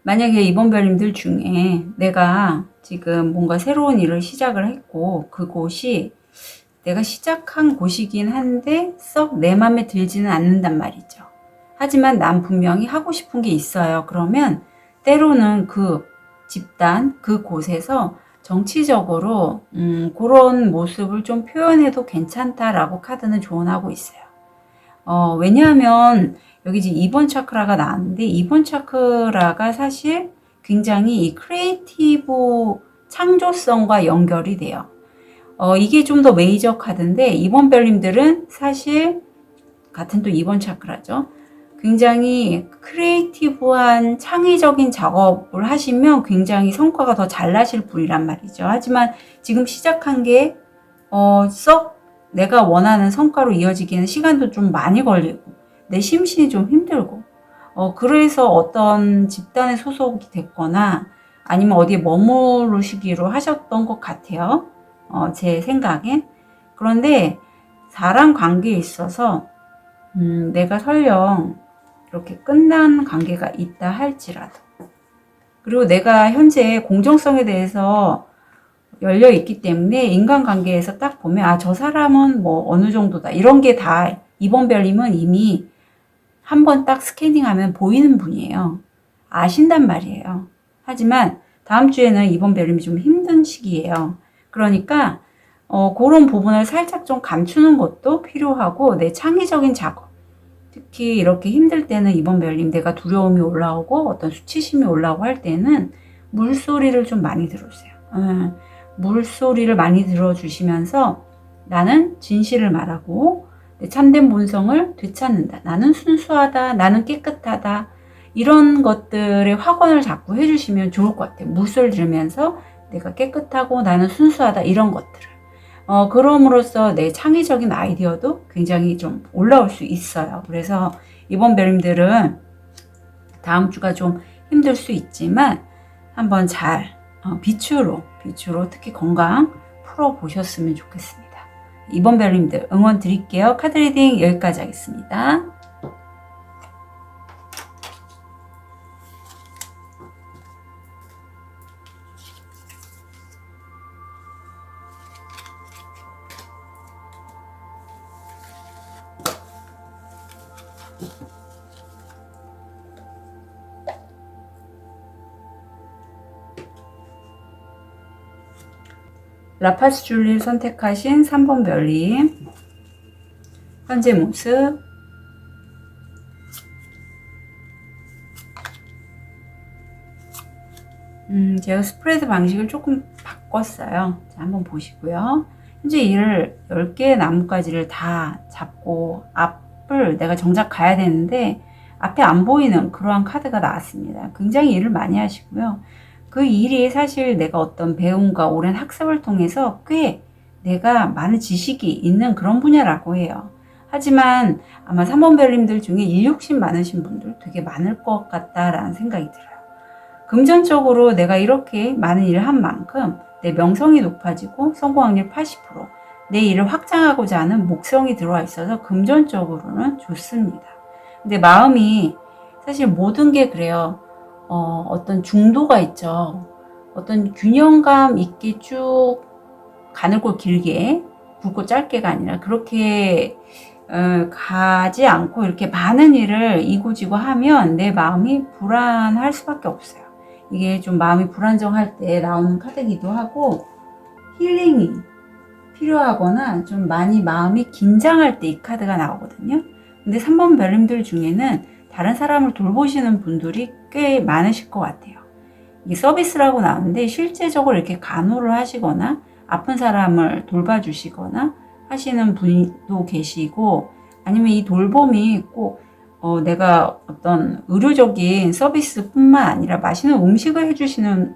만약에 이번 별님들 중에 내가 지금 뭔가 새로운 일을 시작을 했고 그곳이 내가 시작한 곳이긴 한데 썩 내 맘에 들지는 않는단 말이죠. 하지만 난 분명히 하고 싶은 게 있어요. 그러면 때로는 그 집단, 그 곳에서 정치적으로 그런 모습을 좀 표현해도 괜찮다라고 카드는 조언하고 있어요. 왜냐하면 여기 지금 2번 차크라가 나왔는데 2번 차크라가 사실 굉장히 이 크리에이티브 창조성과 연결이 돼요. 이게 좀 더 메이저 카드인데 이번 별님들은 사실 같은 또 2번 차크라죠. 굉장히 크리에이티브한 창의적인 작업을 하시면 굉장히 성과가 더 잘 나실 분이란 말이죠. 하지만 지금 시작한 게 썩 내가 원하는 성과로 이어지기에는 시간도 좀 많이 걸리고 내 심신이 좀 힘들고 그래서 어떤 집단에 소속이 됐거나 아니면 어디에 머무르시기로 하셨던 것 같아요. 제 생각엔. 그런데 사람 관계에 있어서 내가 설령 이렇게 끝난 관계가 있다 할지라도 그리고 내가 현재 공정성에 대해서 열려 있기 때문에 인간관계에서 딱 보면 저 사람은 뭐 어느 정도다 이런 게 다 이번 별님은 이미 한번 딱 스캐닝하면 보이는 분이에요. 아신단 말이에요. 하지만 다음 주에는 이번 별님이 좀 힘든 시기예요. 그러니까 그런 부분을 살짝 좀 감추는 것도 필요하고 내 창의적인 작업 특히 이렇게 힘들 때는 이번 별님 내가 두려움이 올라오고 어떤 수치심이 올라오고 할 때는 물소리를 좀 많이 들어주세요. 물소리를 많이 들어주시면서 나는 진실을 말하고 내 참된 본성을 되찾는다. 나는 순수하다. 나는 깨끗하다. 이런 것들의 확언을 자꾸 해주시면 좋을 것 같아요. 물소리 들으면서 내가 깨끗하고 나는 순수하다. 이런 것들을. 그럼으로써 내 창의적인 아이디어도 굉장히 좀 올라올 수 있어요. 그래서 이번 별님들은 다음 주가 좀 힘들 수 있지만 한번 잘 빛으로 특히 건강 풀어보셨으면 좋겠습니다. 이번 별님들 응원 드릴게요. 카드 리딩 여기까지 하겠습니다. 라파스 줄리를 선택하신 3번 별님 현재 모습 제가 스프레드 방식을 조금 바꿨어요. 자, 한번 보시고요. 현재 이를 10개의 나뭇가지를 다 잡고 앞을 내가 정작 가야 되는데 앞에 안 보이는 그러한 카드가 나왔습니다. 굉장히 일을 많이 하시고요. 그 일이 사실 내가 어떤 배움과 오랜 학습을 통해서 꽤 내가 많은 지식이 있는 그런 분야라고 해요. 하지만 아마 3번 별님들 중에 일 욕심 많으신 분들 되게 많을 것 같다라는 생각이 들어요. 금전적으로 내가 이렇게 많은 일을 한 만큼 내 명성이 높아지고 성공 확률 80%, 내 일을 확장하고자 하는 목성이 들어와 있어서 금전적으로는 좋습니다. 근데 마음이 사실 모든 게 그래요. 어떤 중도가 있죠. 어떤 균형감 있게 쭉 가늘고 길게, 굵고 짧게가 아니라 그렇게 가지 않고 이렇게 많은 일을 이고지고 하면 내 마음이 불안할 수밖에 없어요. 이게 좀 마음이 불안정할 때 나오는 카드이기도 하고, 힐링이 필요하거나 좀 많이 마음이 긴장할 때 이 카드가 나오거든요. 근데 3번 별님들 중에는 다른 사람을 돌보시는 분들이 꽤 많으실 것 같아요. 이게 서비스라고 나오는데 실제적으로 이렇게 간호를 하시거나 아픈 사람을 돌봐주시거나 하시는 분도 계시고, 아니면 이 돌봄이 꼭 내가 어떤 의료적인 서비스뿐만 아니라 맛있는 음식을 해주시는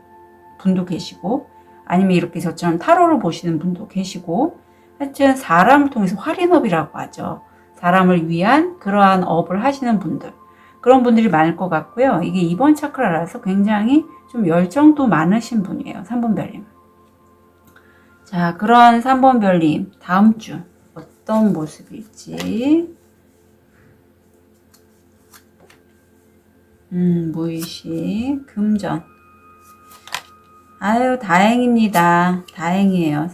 분도 계시고, 아니면 이렇게 저처럼 타로를 보시는 분도 계시고, 하여튼 사람을 통해서 할인업이라고 하죠. 사람을 위한 그러한 업을 하시는 분들, 그런 분들이 많을 것 같고요. 이게 2번 차크라라서 굉장히 좀 열정도 많으신 분이에요. 3번 별님. 자, 그런 3번 별님 다음 주 어떤 모습일지. 무의식, 금전. 아유, 다행입니다. 다행이에요.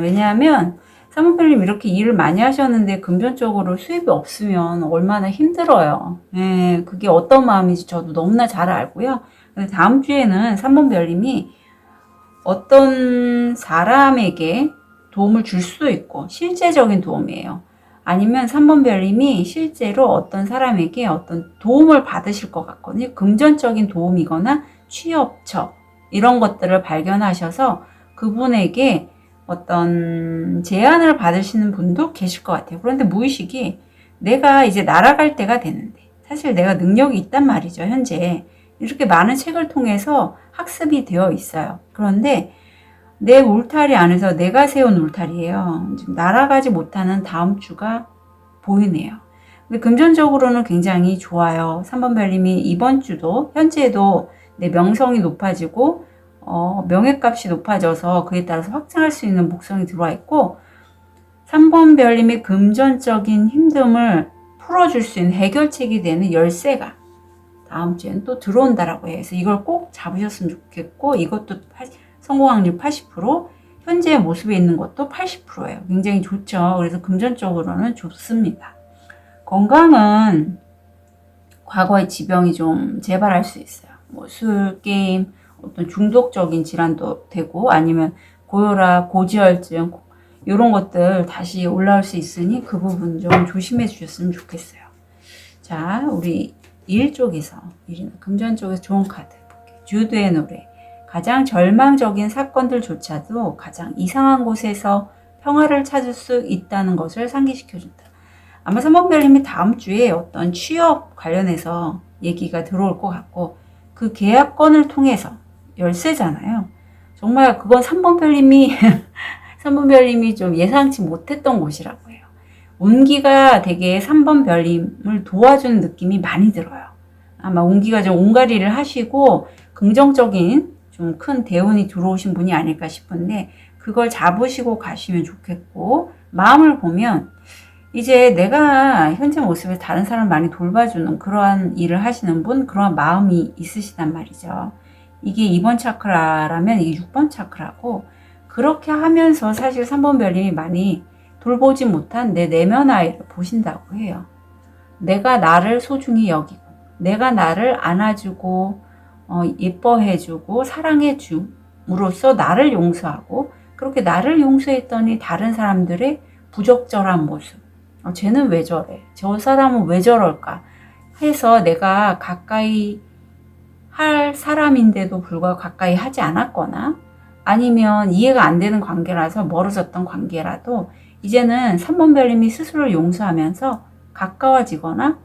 왜냐하면 3번 별님 이렇게 일을 많이 하셨는데 금전적으로 수입이 없으면 얼마나 힘들어요. 예, 그게 어떤 마음인지 저도 너무나 잘 알고요. 근데 다음 주에는 3번 별님이 어떤 사람에게 도움을 줄 수도 있고, 실제적인 도움이에요. 아니면 3번 별님이 실제로 어떤 사람에게 어떤 도움을 받으실 것 같거든요. 금전적인 도움이거나 취업처, 이런 것들을 발견하셔서 그분에게 어떤 제안을 받으시는 분도 계실 것 같아요. 그런데 무의식이 내가 이제 날아갈 때가 되는데, 사실 내가 능력이 있단 말이죠. 현재 이렇게 많은 책을 통해서 학습이 되어 있어요. 그런데 내 울타리 안에서 내가 세운 울타리예요. 지금 날아가지 못하는 다음 주가 보이네요. 근데 금전적으로는 굉장히 좋아요. 3번 별님이 이번 주도 현재도 내 명성이 높아지고 명예값이 높아져서 그에 따라서 확장할 수 있는 목성이 들어와 있고, 3번 별님의 금전적인 힘듦을 풀어줄 수 있는 해결책이 되는 열쇠가 다음 주에는 또 들어온다라고 해요. 그래서 이걸 꼭 잡으셨으면 좋겠고, 이것도 성공 확률 80%, 현재 모습에 있는 것도 80%예요. 굉장히 좋죠. 그래서 금전적으로는 좋습니다. 건강은 과거의 지병이 좀 재발할 수 있어요. 뭐 술, 게임, 어떤 중독적인 질환도 되고, 아니면 고혈압, 고지혈증, 이런 것들 다시 올라올 수 있으니 그 부분 좀 조심해 주셨으면 좋겠어요. 자, 우리 일 쪽에서, 일이나 금전 쪽에서 좋은 카드 볼게요. 주드의 노래. 가장 절망적인 사건들조차도 가장 이상한 곳에서 평화를 찾을 수 있다는 것을 상기시켜준다. 아마 3번 별님이 다음 주에 어떤 취업 관련해서 얘기가 들어올 것 같고, 그 계약건을 통해서 열쇠잖아요. 정말 그건 3번 별님이 3번 별님이 좀 예상치 못했던 곳이라고 해요. 운기가 되게 3번 별님을 도와주는 느낌이 많이 들어요. 아마 운기가 좀 온가리를 하시고 긍정적인 좀 큰 대운이 들어오신 분이 아닐까 싶은데, 그걸 잡으시고 가시면 좋겠고, 마음을 보면 이제 내가 현재 모습에 다른 사람 많이 돌봐주는 그러한 일을 하시는 분, 그러한 마음이 있으시단 말이죠. 이게 2번 차크라라면 이게 6번 차크라고, 그렇게 하면서 사실 3번 별님이 많이 돌보지 못한 내 내면 아이를 보신다고 해요. 내가 나를 소중히 여기고, 내가 나를 안아주고 예뻐해주고 사랑해줌으로써 나를 용서하고, 그렇게 나를 용서했더니 다른 사람들의 부적절한 모습, 쟤는 왜 저래, 저 사람은 왜 저럴까 해서 내가 가까이 할 사람인데도 불구하고 가까이 하지 않았거나, 아니면 이해가 안 되는 관계라서 멀어졌던 관계라도 이제는 3번 별님이 스스로를 용서하면서 가까워지거나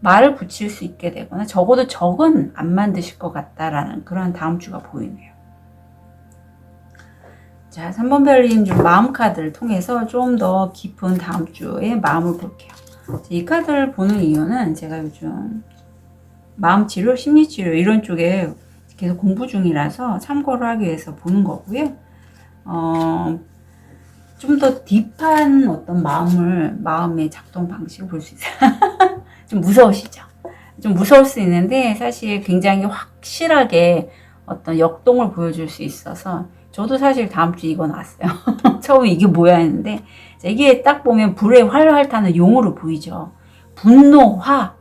말을 붙일 수 있게 되거나 적어도 적은 안 만드실 것 같다라는 그런 다음 주가 보이네요. 자, 3번 별님 좀 마음 카드를 통해서 좀 더 깊은 다음 주의 마음을 볼게요. 이 카드를 보는 이유는 제가 요즘 마음 치료, 심리 치료 이런 쪽에 계속 공부 중이라서 참고를 하기 위해서 보는 거고요. 좀 더 딥한 어떤 마음의 작동 방식을 볼 수 있어요. 좀 무서우시죠? 좀 무서울 수 있는데 사실 굉장히 확실하게 어떤 역동을 보여줄 수 있어서 저도 사실 다음 주 이거 나왔어요. 처음에 이게 뭐야 했는데 이게 딱 보면 불에 활활 타는 용으로 보이죠. 분노, 화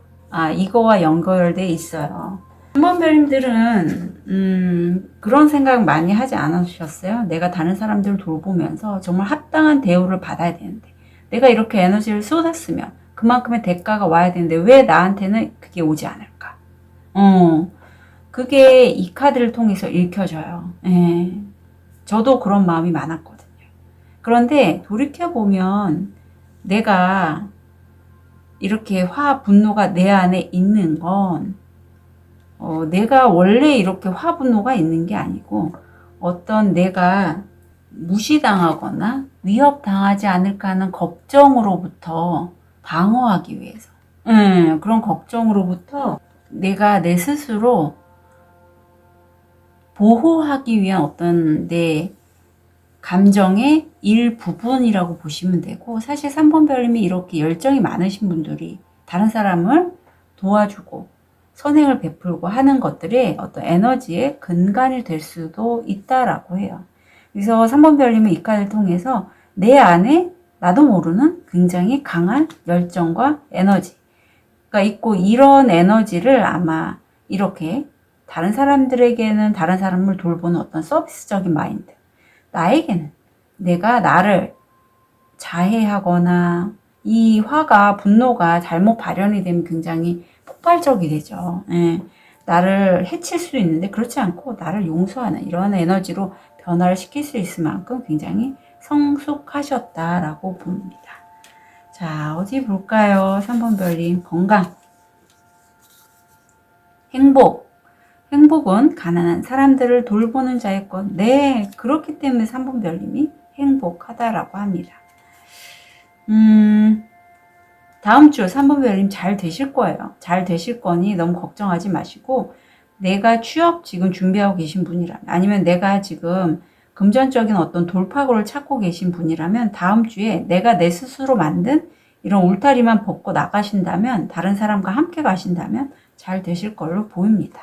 이거와 연결돼 있어요. 한번 별님들은 그런 생각 많이 하지 않으셨어요? 내가 다른 사람들을 돌보면서 정말 합당한 대우를 받아야 되는데 내가 이렇게 에너지를 쏟았으면 그만큼의 대가가 와야 되는데 왜 나한테는 그게 오지 않을까? 그게 이 카드를 통해서 읽혀져요. 예. 저도 그런 마음이 많았거든요. 그런데 돌이켜보면 내가 이렇게 분노가 내 안에 있는 건 내가 원래 이렇게 분노가 있는 게 아니고 어떤 내가 무시당하거나 위협당하지 않을까 하는 걱정으로부터 방어하기 위해서 그런 걱정으로부터 내가 내 스스로 보호하기 위한 어떤 내 감정의 일부분이라고 보시면 되고 사실 3번 별님이 이렇게 열정이 많으신 분들이 다른 사람을 도와주고 선행을 베풀고 하는 것들이 어떤 에너지의 근간이 될 수도 있다라고 해요. 그래서 3번 별님은 이 카드를 통해서 내 안에 나도 모르는 굉장히 강한 열정과 에너지가 있고 이런 에너지를 아마 이렇게 다른 사람들에게는 다른 사람을 돌보는 어떤 서비스적인 마인드, 나에게는 내가 나를 자해하거나 이 분노가 잘못 발현이 되면 굉장히 폭발적이 되죠. 예. 나를 해칠 수 있는데 그렇지 않고 나를 용서하는 이런 에너지로 변화를 시킬 수 있을 만큼 굉장히 성숙하셨다라고 봅니다. 자, 어디 볼까요? 3번 별님 건강, 행복. 행복은 가난한 사람들을 돌보는 자의 것. 네, 그렇기 때문에 3번 별님이 행복하다라고 합니다. 다음 주 3번 별님 잘 되실 거예요. 잘 되실 거니 너무 걱정하지 마시고 내가 취업 지금 준비하고 계신 분이라면 아니면 내가 지금 금전적인 어떤 돌파구를 찾고 계신 분이라면 다음 주에 내가 내 스스로 만든 이런 울타리만 벗고 나가신다면 다른 사람과 함께 가신다면 잘 되실 걸로 보입니다.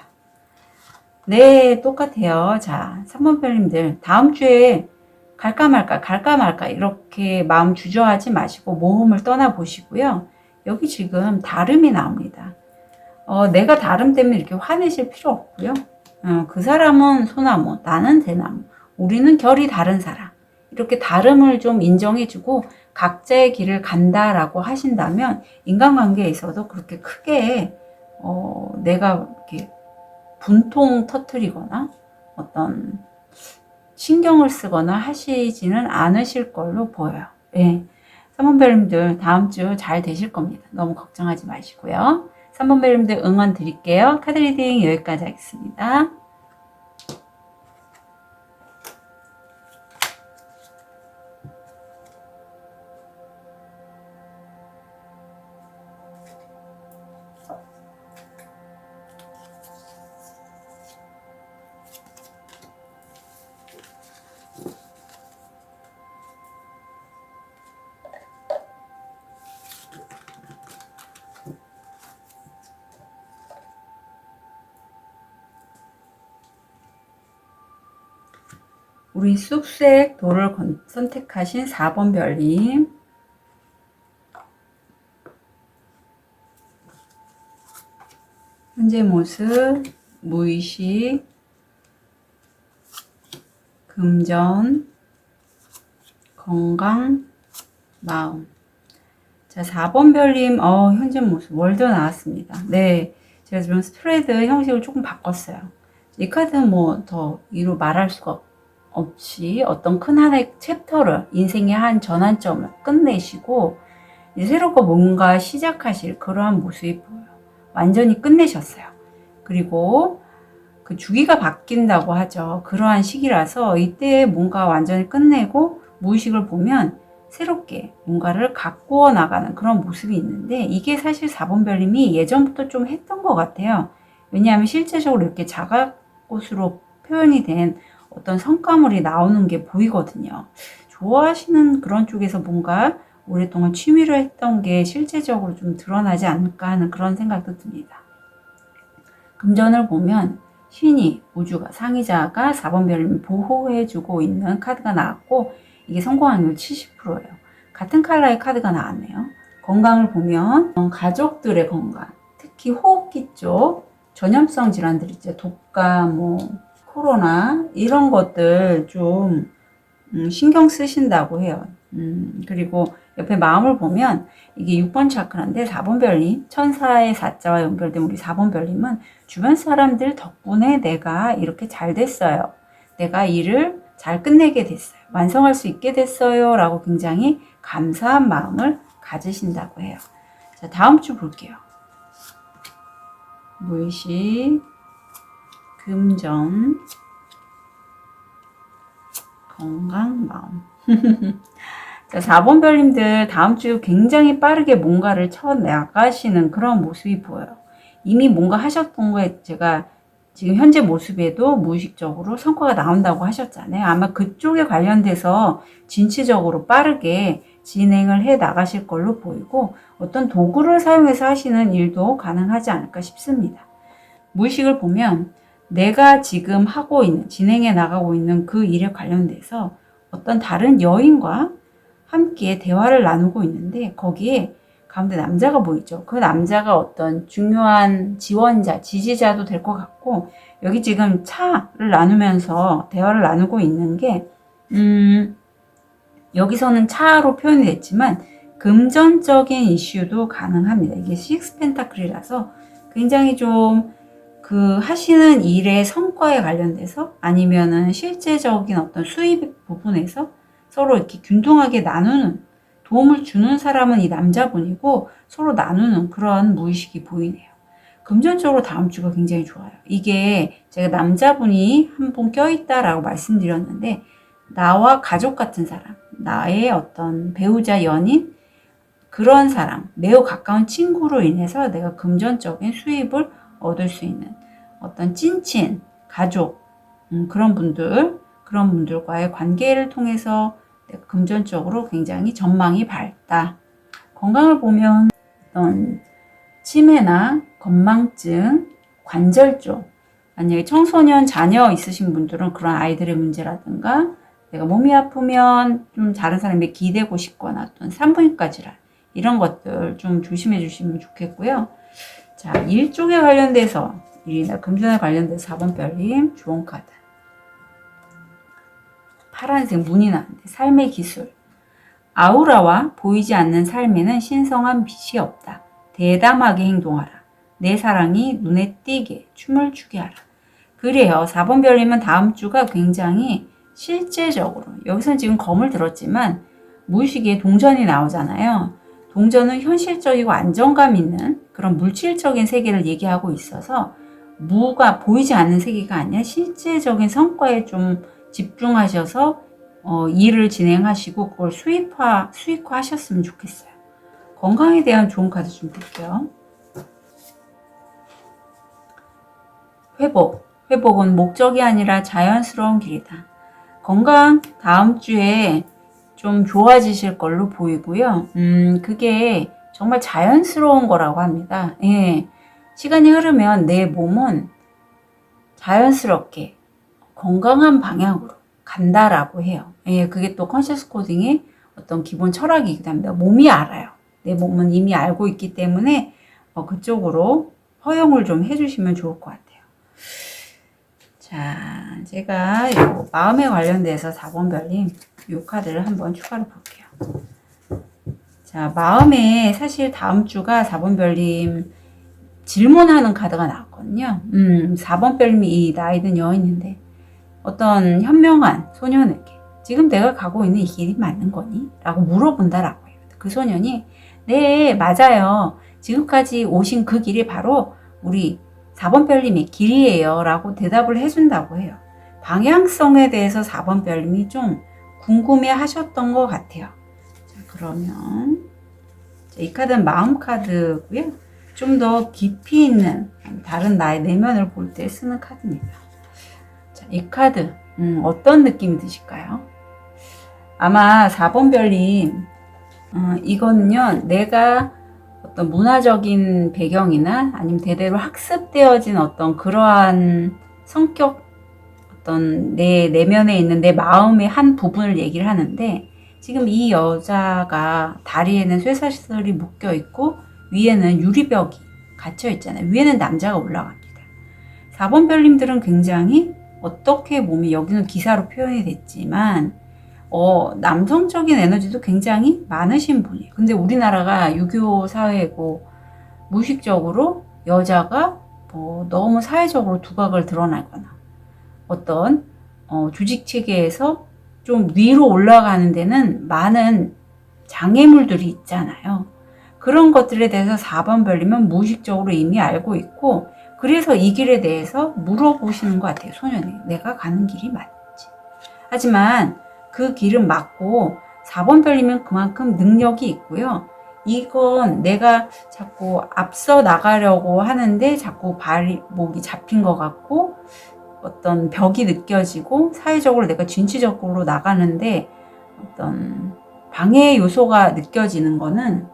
네, 똑같아요. 자, 3번 별님들 다음 주에 갈까 말까 이렇게 마음 주저하지 마시고 모험을 떠나보시고요. 여기 지금 다름이 나옵니다. 내가 다름 때문에 이렇게 화내실 필요 없고요. 그 사람은 소나무, 나는 대나무, 우리는 결이 다른 사람. 이렇게 다름을 좀 인정해주고 각자의 길을 간다라고 하신다면 인간관계에 있어도 그렇게 크게 내가 이렇게 분통 터뜨리거나 어떤 신경을 쓰거나 하시지는 않으실 걸로 보여요. 예. 3번 별님들 다음 주 잘 되실 겁니다. 너무 걱정하지 마시고요. 3번 별님들 응원 드릴게요. 카드 리딩 여기까지 하겠습니다. 우리 쑥색 돌을 선택하신 4번 별님. 현재 모습, 무의식, 금전, 건강, 마음. 자, 4번 별님, 현재 모습, 월드 나왔습니다. 네. 제가 지금 스프레드 형식을 조금 바꿨어요. 이 카드는 뭐 더 이루 말할 수가 없이 어떤 큰 하나의 챕터를, 인생의 한 전환점을 끝내시고, 이제 새롭게 뭔가 시작하실 그러한 모습이 보여요. 완전히 끝내셨어요. 그리고 그 주기가 바뀐다고 하죠. 그러한 시기라서 이때 뭔가 완전히 끝내고 무의식을 보면 새롭게 뭔가를 가꾸어 나가는 그런 모습이 있는데, 이게 사실 4번 별님이 예전부터 좀 했던 것 같아요. 왜냐하면 실제적으로 이렇게 자각꽃으로 표현이 된 어떤 성과물이 나오는 게 보이거든요. 좋아하시는 그런 쪽에서 뭔가 오랫동안 취미로 했던 게 실제적으로 좀 드러나지 않을까 하는 그런 생각도 듭니다. 금전을 보면 신이, 우주가, 상의자가 4번 별님을 보호해주고 있는 카드가 나왔고, 이게 성공 확률 70%예요. 같은 컬러의 카드가 나왔네요. 건강을 보면 가족들의 건강, 특히 호흡기 쪽 전염성 질환들 있죠. 독감, 코로나 이런 것들 좀 신경 쓰신다고 해요. 그리고 옆에 마음을 보면 이게 6번 차크라인데 4번 별님, 천사의 4자와 연결된 우리 4번 별님은 주변 사람들 덕분에 내가 이렇게 잘 됐어요. 내가 일을 잘 끝내게 됐어요. 완성할 수 있게 됐어요. 라고 굉장히 감사한 마음을 가지신다고 해요. 자, 다음 주 볼게요. 무의식, 금전, 건강, 마음. 자, 4번 별님들 다음 주 굉장히 빠르게 뭔가를 쳐나가시는 그런 모습이 보여요. 이미 뭔가 하셨던 거에 제가 지금 현재 모습에도 무의식적으로 성과가 나온다고 하셨잖아요. 아마 그쪽에 관련돼서 진취적으로 빠르게 진행을 해 나가실 걸로 보이고, 어떤 도구를 사용해서 하시는 일도 가능하지 않을까 싶습니다. 무의식을 보면 내가 지금 하고 있는, 진행해 나가고 있는 그 일에 관련돼서 어떤 다른 여인과 함께 대화를 나누고 있는데, 거기에 가운데 남자가 보이죠. 그 남자가 어떤 중요한 지원자, 지지자도 될 것 같고, 여기 지금 차를 나누면서 대화를 나누고 있는 게 여기서는 차로 표현이 됐지만 금전적인 이슈도 가능합니다. 이게 6 펜타클이라서 굉장히 좀 그 하시는 일의 성과에 관련돼서, 아니면은 실제적인 어떤 수입 부분에서 서로 이렇게 균등하게 나누는, 도움을 주는 사람은 이 남자분이고 서로 나누는 그런 무의식이 보이네요. 금전적으로 다음 주가 굉장히 좋아요. 이게 제가 남자분이 한 분 껴있다라고 말씀드렸는데, 나와 가족 같은 사람, 나의 어떤 배우자, 연인, 그런 사람, 매우 가까운 친구로 인해서 내가 금전적인 수입을 얻을 수 있는 어떤 찐친, 가족, 그런 분들과의 관계를 통해서 내가 금전적으로 굉장히 전망이 밝다. 건강을 보면 어떤 치매나 건망증, 관절 쪽, 만약에 청소년 자녀 있으신 분들은 그런 아이들의 문제라든가, 내가 몸이 아프면 좀 다른 사람에게 기대고 싶거나 어떤 산부인과 질환, 이런 것들 좀 조심해 주시면 좋겠고요. 자, 일 쪽에 관련돼서, 일이나 금전에 관련돼서 4번 별님 좋은 카드. 파란색 문이 나는데 삶의 기술. 아우라와 보이지 않는 삶에는 신성한 빛이 없다. 대담하게 행동하라. 내 사랑이 눈에 띄게 춤을 추게 하라. 그래요. 4번 별님은 다음 주가 굉장히 실제적으로, 여기서는 지금 검을 들었지만 무의식에 동전이 나오잖아요. 동전은 현실적이고 안정감 있는 그런 물질적인 세계를 얘기하고 있어서, 무가 보이지 않는 세계가 아니라 실제적인 성과에 좀 집중하셔서 일을 진행하시고 그걸 수익화하셨으면 좋겠어요. 건강에 대한 좋은 카드 좀 볼게요. 회복은 목적이 아니라 자연스러운 길이다. 건강 다음 주에 좀 좋아지실 걸로 보이고요. 그게 정말 자연스러운 거라고 합니다. 예. 시간이 흐르면 내 몸은 자연스럽게 건강한 방향으로 간다라고 해요. 예, 그게 또 컨셔스 코딩의 어떤 기본 철학이기도 합니다. 몸이 알아요. 내 몸은 이미 알고 있기 때문에 그쪽으로 허용을 좀 해주시면 좋을 것 같아요. 자, 제가 요 마음에 관련돼서 4번 별님 요 카드를 한번 추가로 볼게요. 자, 마음에 사실 다음 주가 4번 별님 질문하는 카드가 나왔거든요. 4번 별님이 이 나이든 여인인데 어떤 현명한 소년에게 지금 내가 가고 있는 이 길이 맞는 거니? 라고 물어본다라고 해요. 그 소년이 네, 맞아요. 지금까지 오신 그 길이 바로 우리 4번 별님의 길이에요 라고 대답을 해준다고 해요. 방향성에 대해서 4번 별님이 좀 궁금해 하셨던 것 같아요. 자, 그러면 이 카드는 마음 카드고요. 좀 더 깊이 있는 다른 나의 내면을 볼 때 쓰는 카드입니다. 자, 이 카드 어떤 느낌이 드실까요? 아마 4번 별님 이거는요, 내가 어떤 문화적인 배경이나 아니면 대대로 학습되어진 어떤 그러한 성격, 어떤 내 내면에 있는 내 마음의 한 부분을 얘기를 하는데, 지금 이 여자가 다리에는 쇠사슬이 묶여 있고 위에는 유리벽이 갇혀 있잖아요. 위에는 남자가 올라갑니다. 4번 별님들은 굉장히 어떻게 보면 여기는 기사로 표현이 됐지만 남성적인 에너지도 굉장히 많으신 분이에요. 근데 우리나라가 유교 사회고 무의식적으로 여자가 너무 사회적으로 두각을 드러나거나 어떤 조직 체계에서 좀 위로 올라가는 데는 많은 장애물들이 있잖아요. 그런 것들에 대해서 4번 별님은 무의식적으로 이미 알고 있고, 그래서 이 길에 대해서 물어보시는 것 같아요. 소년이 내가 가는 길이 맞지? 하지만 그 길은 맞고 4번 별님은 그만큼 능력이 있고요. 이건 내가 자꾸 앞서 나가려고 하는데 자꾸 목이 잡힌 것 같고 어떤 벽이 느껴지고 사회적으로 내가 진취적으로 나가는데 어떤 방해 요소가 느껴지는 거는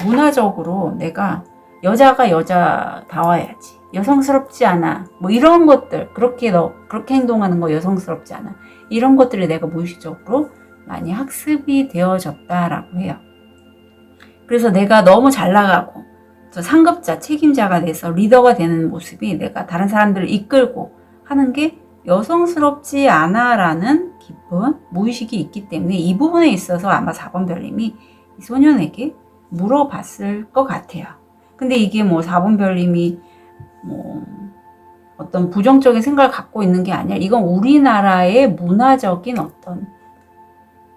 문화적으로 내가 여자가 여자다워야지, 여성스럽지 않아, 뭐 이런 것들, 그렇게 행동하는 거 여성스럽지 않아, 이런 것들이 내가 무의식적으로 많이 학습이 되어졌다라고 해요. 그래서 내가 너무 잘 나가고 상급자, 책임자가 돼서 리더가 되는 모습이 내가 다른 사람들을 이끌고 하는 게 여성스럽지 않아 라는 깊은 무의식이 있기 때문에 이 부분에 있어서 아마 4번 별님이 이 소년에게 물어봤을 것 같아요. 근데 이게 4번 별님이 어떤 부정적인 생각을 갖고 있는 게 아니라 이건 우리나라의 문화적인 어떤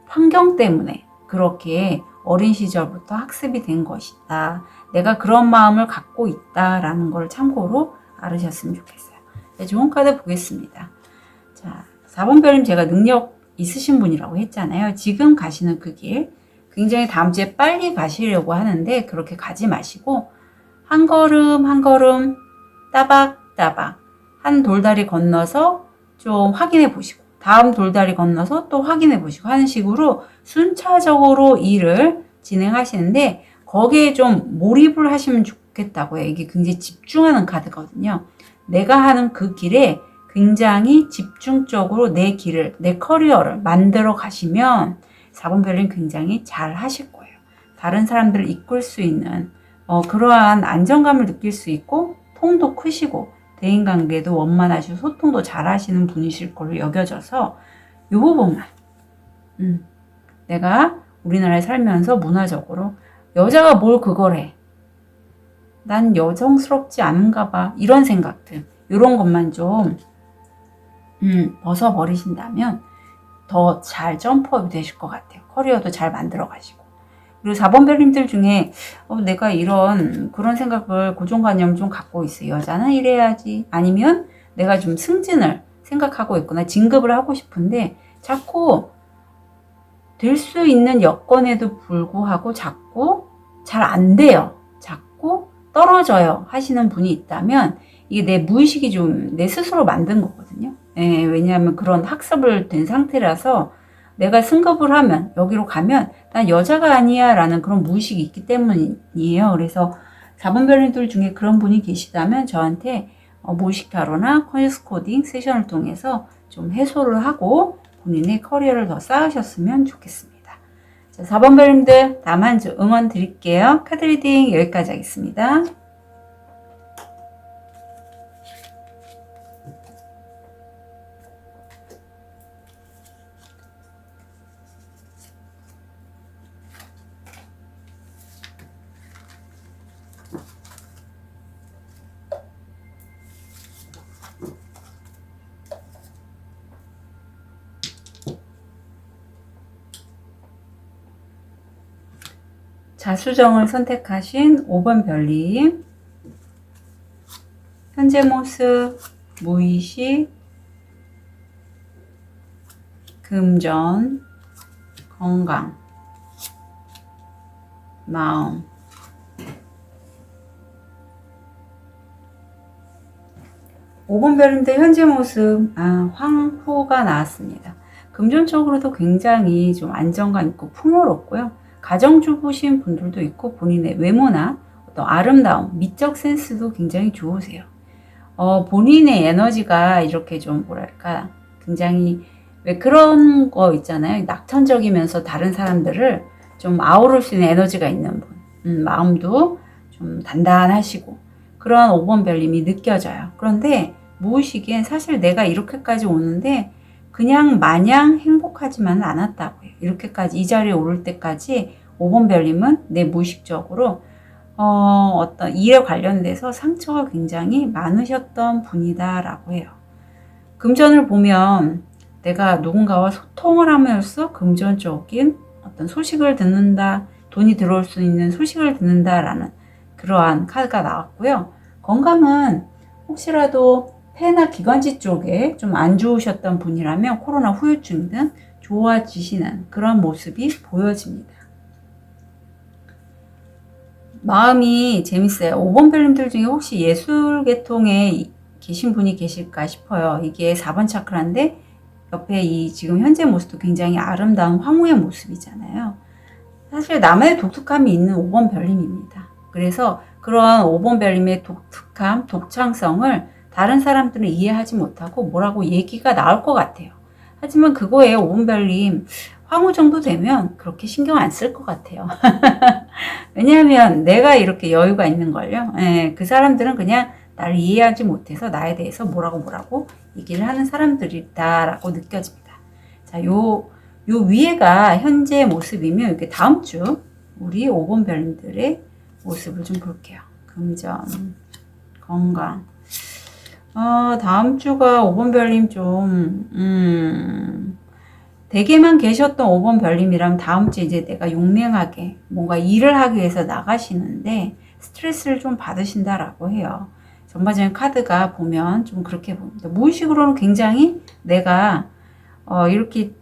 환경 때문에 그렇게 어린 시절부터 학습이 된 것이다. 내가 그런 마음을 갖고 있다라는 걸 참고로 알으셨으면 좋겠어요. 네, 좋은 카드 보겠습니다. 자, 4번 별님 제가 능력 있으신 분이라고 했잖아요. 지금 가시는 그 길 굉장히 다음 주에 빨리 가시려고 하는데 그렇게 가지 마시고 한 걸음 한 걸음 따박따박 한 돌다리 건너서 좀 확인해 보시고 다음 돌다리 건너서 또 확인해 보시고 하는 식으로 순차적으로 일을 진행하시는데 거기에 좀 몰입을 하시면 좋겠다고 해요. 이게 굉장히 집중하는 카드거든요. 내가 하는 그 길에 굉장히 집중적으로 내 길을, 내 커리어를 만들어 가시면 4번 별님 굉장히 잘 하실 거예요. 다른 사람들을 이끌 수 있는 그러한 안정감을 느낄 수 있고 통도 크시고 대인관계도 원만하시고 소통도 잘 하시는 분이실 걸로 여겨져서 이 부분만 내가 우리나라에 살면서 문화적으로 여자가 뭘 그걸 해, 난 여성스럽지 않은가 봐, 이런 생각들, 이런 것만 좀 벗어버리신다면 더 잘 점프업이 되실 것 같아요. 커리어도 잘 만들어 가시고. 그리고 4번 별님들 중에 내가 그런 생각을 고정관념 좀 갖고 있어요. 여자는 이래야지. 아니면 내가 좀 승진을 생각하고 있거나 진급을 하고 싶은데 자꾸 될 수 있는 여건에도 불구하고 자꾸 잘 안 돼요. 자꾸 떨어져요 하시는 분이 있다면 이게 내 무의식이 좀 내 스스로 만든 거거든요. 왜냐하면 그런 학습을 된 상태라서 내가 승급을 하면 여기로 가면 난 여자가 아니야 라는 그런 무의식이 있기 때문이에요. 그래서 4번 별님들 중에 그런 분이 계시다면 저한테 무의식 타로나 컨셔스 코딩 세션을 통해서 좀 해소를 하고 본인의 커리어를 더 쌓으셨으면 좋겠습니다. 자, 4번 별님들 다음 한 주 응원 드릴게요. 카드 리딩 여기까지 하겠습니다. 자수정을 선택하신 5번 별님, 현재 모습, 무의식, 금전, 건강, 마음. 오 번 별님들 현재 모습, 황후가 나왔습니다. 금전적으로도 굉장히 좀 안정감 있고 풍요롭고요. 가정주부신 분들도 있고 본인의 외모나 어떤 아름다움, 미적 센스도 굉장히 좋으세요. 본인의 에너지가 이렇게 좀 뭐랄까 굉장히 왜 그런 거 있잖아요. 낙천적이면서 다른 사람들을 좀 아우를 수 있는 에너지가 있는 분. 마음도 좀 단단하시고 그런 5번 별님이 느껴져요. 그런데 무의식엔 사실 내가 이렇게까지 오는데 그냥 마냥 행복하지만은 않았다고요. 이렇게까지 이 자리에 오를 때까지 5번 별님은 내 무의식적으로 어떤 일에 관련돼서 상처가 굉장히 많으셨던 분이다라고 해요. 금전을 보면 내가 누군가와 소통을 함으로써 금전적인 어떤 소식을 듣는다, 돈이 들어올 수 있는 소식을 듣는다라는 그러한 카드가 나왔고요. 건강은 혹시라도 폐나 기관지 쪽에 좀 안 좋으셨던 분이라면 코로나 후유증 등 좋아지시는 그런 모습이 보여집니다. 마음이 재밌어요. 5번 별님들 중에 혹시 예술 계통에 계신 분이 계실까 싶어요. 이게 4번 차크라인데 옆에 이 지금 현재 모습도 굉장히 아름다운 황후의 모습이잖아요. 사실 나만의 독특함이 있는 5번 별님입니다. 그래서 그런 5번 별님의 독특함, 독창성을 다른 사람들은 이해하지 못하고 뭐라고 얘기가 나올 것 같아요. 하지만 그거에 5번 별님 황후 정도 되면 그렇게 신경 안 쓸 것 같아요. 왜냐하면 내가 이렇게 여유가 있는 걸요. 그 사람들은 그냥 나를 이해하지 못해서 나에 대해서 뭐라고 얘기를 하는 사람들이다라고 느껴집니다. 자, 요 위에가 현재 모습이면 이렇게 다음 주 우리 5번 별님들의 모습을 좀 볼게요. 금전, 건강. 다음 주가 5번 별님 좀, 댁에만 계셨던 5번 별님이라면 다음 주 이제 내가 용맹하게 뭔가 일을 하기 위해서 나가시는데 스트레스를 좀 받으신다라고 해요. 전반적인 카드가 보면 좀 그렇게 봅니다. 무의식으로는 굉장히 내가 이렇게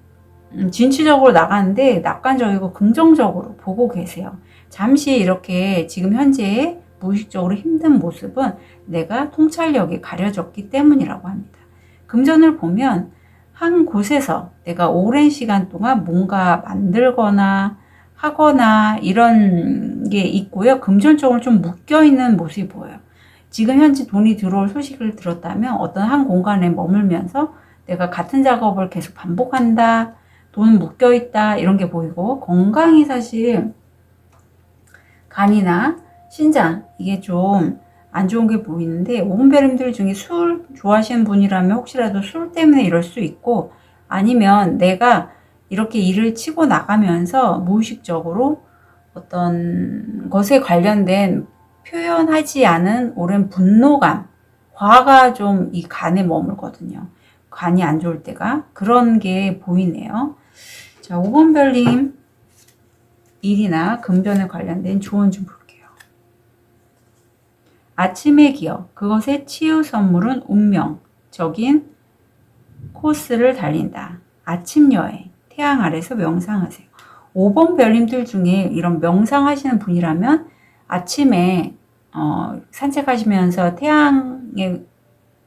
진취적으로 나가는데 낙관적이고 긍정적으로 보고 계세요. 잠시 이렇게 지금 현재 무의식적으로 힘든 모습은 내가 통찰력이 가려졌기 때문이라고 합니다. 금전을 보면 한 곳에서 내가 오랜 시간 동안 뭔가 만들거나 하거나 이런 게 있고요. 금전적으로 좀 묶여있는 모습이 보여요. 지금 현재 돈이 들어올 소식을 들었다면 어떤 한 공간에 머물면서 내가 같은 작업을 계속 반복한다. 돈 묶여있다. 이런 게 보이고 건강이 사실 간이나 신장 이게 좀 안 좋은 게 보이는데 5번 별님들 중에 술 좋아하시는 분이라면 혹시라도 술 때문에 이럴 수 있고 아니면 내가 이렇게 일을 치고 나가면서 무의식적으로 어떤 것에 관련된 표현하지 않은 오랜 분노감, 화가 좀 이 간에 머물거든요. 간이 안 좋을 때가 그런 게 보이네요. 자, 5번 별님 일이나 금전에 관련된 조언 좀 볼게요. 아침의 기억, 그것의 치유 선물은 운명적인 코스를 달린다. 아침 여행, 태양 아래서 명상하세요. 5번 별님들 중에 이런 명상하시는 분이라면 아침에 산책하시면서 태양의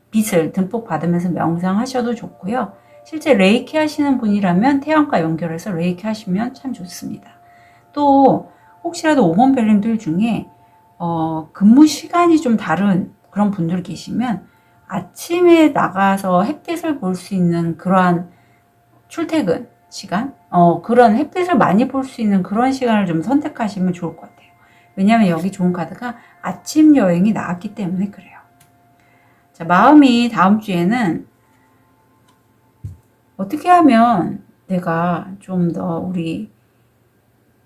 빛을 듬뿍 받으면서 명상하셔도 좋고요. 실제 레이키 하시는 분이라면 태양과 연결해서 레이키 하시면 참 좋습니다. 또 혹시라도 5번 별님들 중에 근무 시간이 좀 다른 그런 분들 계시면 아침에 나가서 햇빛을 볼 수 있는 그러한 출퇴근 시간, 그런 햇빛을 많이 볼 수 있는 그런 시간을 좀 선택하시면 좋을 것 같아요. 왜냐하면 여기 좋은 카드가 아침 여행이 나왔기 때문에 그래요. 자, 마음이 다음 주에는 어떻게 하면 내가 좀 더 우리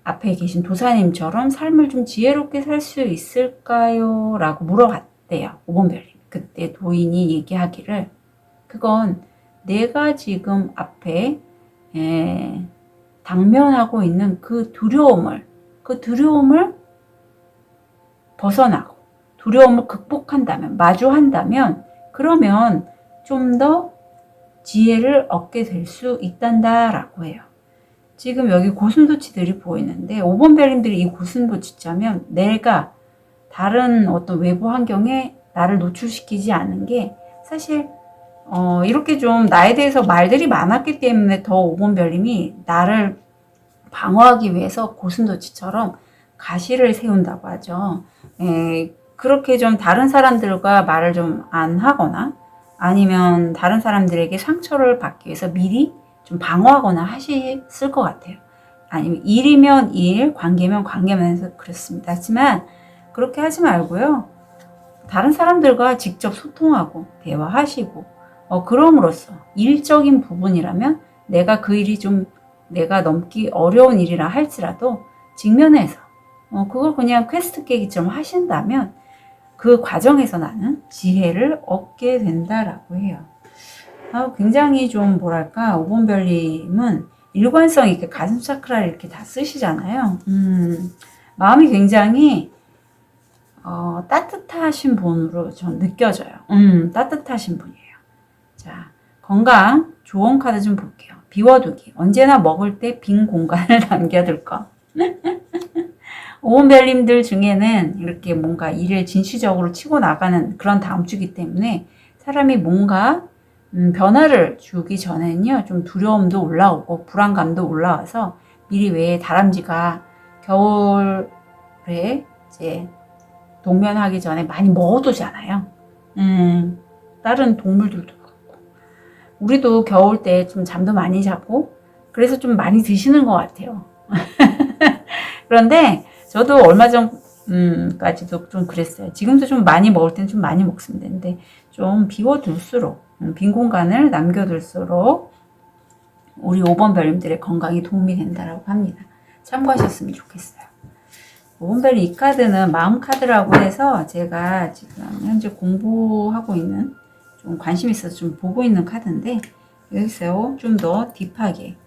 앞에 계신 도사님처럼 삶을 좀 지혜롭게 살 수 있을까요? 라고 물어봤대요. 5번 별님. 그때 도인이 얘기하기를 그건 내가 지금 앞에 당면하고 있는 그 두려움을 그 두려움을 벗어나고 두려움을 극복한다면, 마주한다면, 그러면 좀 더 지혜를 얻게 될 수 있단다라고 해요. 지금 여기 고슴도치들이 보이는데 5번 별님들이 이 고슴도치자면 내가 다른 어떤 외부 환경에 나를 노출시키지 않는 게 사실 이렇게 좀 나에 대해서 말들이 많았기 때문에 더 5번 별님이 나를 방어하기 위해서 고슴도치처럼 가시를 세운다고 하죠. 그렇게 좀 다른 사람들과 말을 좀 안 하거나 아니면 다른 사람들에게 상처를 받기 위해서 미리 좀 방어하거나 하셨을 것 같아요. 아니면 일이면 일, 관계면 관계면서 그렇습니다. 하지만 그렇게 하지 말고요. 다른 사람들과 직접 소통하고 대화하시고 그럼으로써 일적인 부분이라면 내가 그 일이 좀 내가 넘기 어려운 일이라 할지라도 직면해서 그걸 그냥 퀘스트 깨기처럼 하신다면 그 과정에서 나는 지혜를 얻게 된다라고 해요. 굉장히 좀 뭐랄까 5번 별님은 일관성 있게 가슴 차크라를 이렇게 다 쓰시잖아요. 마음이 굉장히 따뜻하신 분으로 전 느껴져요. 따뜻하신 분이에요. 자, 건강 좋은 카드 좀 볼게요. 비워두기. 언제나 먹을 때 빈 공간을 남겨둘 거. 5번 별님들 중에는 이렇게 뭔가 일을 진취적으로 치고 나가는 그런 다음 주기 때문에 사람이 뭔가 변화를 주기 전에는요, 좀 두려움도 올라오고 불안감도 올라와서 미리 왜 다람쥐가 겨울에 이제 동면하기 전에 많이 먹어두잖아요. 다른 동물들도 그렇고. 우리도 겨울 때 좀 잠도 많이 자고, 그래서 좀 많이 드시는 것 같아요. 그런데 저도 얼마 전까지도 좀 그랬어요. 지금도 좀 많이 먹을 때는 좀 많이 먹습니다. 근데 좀 비워둘수록, 빈 공간을 남겨둘수록 우리 5번 별님들의 건강에 도움이 된다고 합니다. 참고하셨으면 좋겠어요. 5번 별님 이 카드는 마음 카드라고 해서 제가 지금 현재 공부하고 있는 좀 관심 있어서 좀 보고 있는 카드인데 여기서 좀 더 딥하게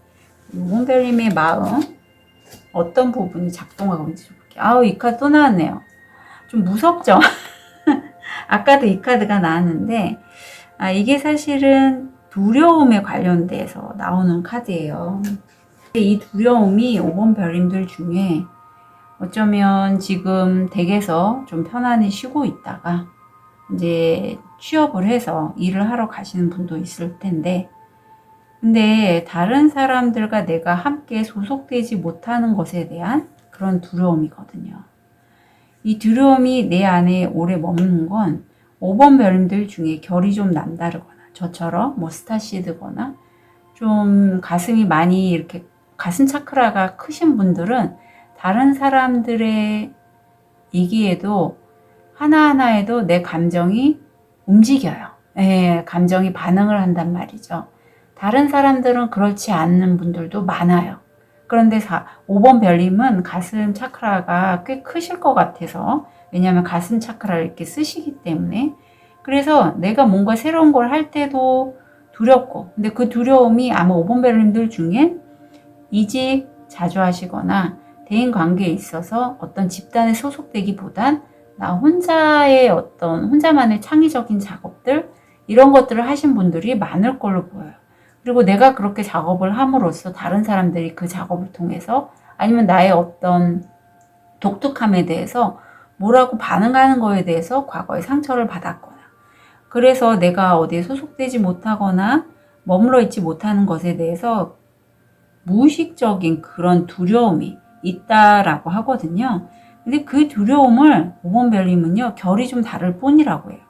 5번 별님의 마음 어떤 부분이 작동하고 있는지 볼게요. 이 카드 또 나왔네요. 좀 무섭죠? 아까도 이 카드가 나왔는데 이게 사실은 두려움에 관련돼서 나오는 카드예요. 이 두려움이 5번 별님들 중에 어쩌면 지금 댁에서 좀 편안히 쉬고 있다가 이제 취업을 해서 일을 하러 가시는 분도 있을 텐데 근데 다른 사람들과 내가 함께 소속되지 못하는 것에 대한 그런 두려움이거든요. 이 두려움이 내 안에 오래 머무는 건 5번 별님들 중에 결이 좀 남다르거나 저처럼 뭐 스타시드거나 좀 가슴이 많이 이렇게 가슴 차크라가 크신 분들은 다른 사람들의 얘기에도 하나하나에도 내 감정이 움직여요. 감정이 반응을 한단 말이죠. 다른 사람들은 그렇지 않는 분들도 많아요. 그런데 5번 별님은 가슴 차크라가 꽤 크실 것 같아서 왜냐하면 가슴 차크라를 이렇게 쓰시기 때문에 그래서 내가 뭔가 새로운 걸 할 때도 두렵고 근데 그 두려움이 아마 5번 별님들 중에 이직 자주 하시거나 대인관계에 있어서 어떤 집단에 소속되기보단 나 혼자의 어떤 혼자만의 창의적인 작업들 이런 것들을 하신 분들이 많을 걸로 보여요. 그리고 내가 그렇게 작업을 함으로써 다른 사람들이 그 작업을 통해서 아니면 나의 어떤 독특함에 대해서 뭐라고 반응하는 거에 대해서 과거에 상처를 받았거나 그래서 내가 어디에 소속되지 못하거나 머물러 있지 못하는 것에 대해서 무의식적인 그런 두려움이 있다라고 하거든요. 근데 그 두려움을 5번 별님은요, 결이 좀 다를 뿐이라고 해요.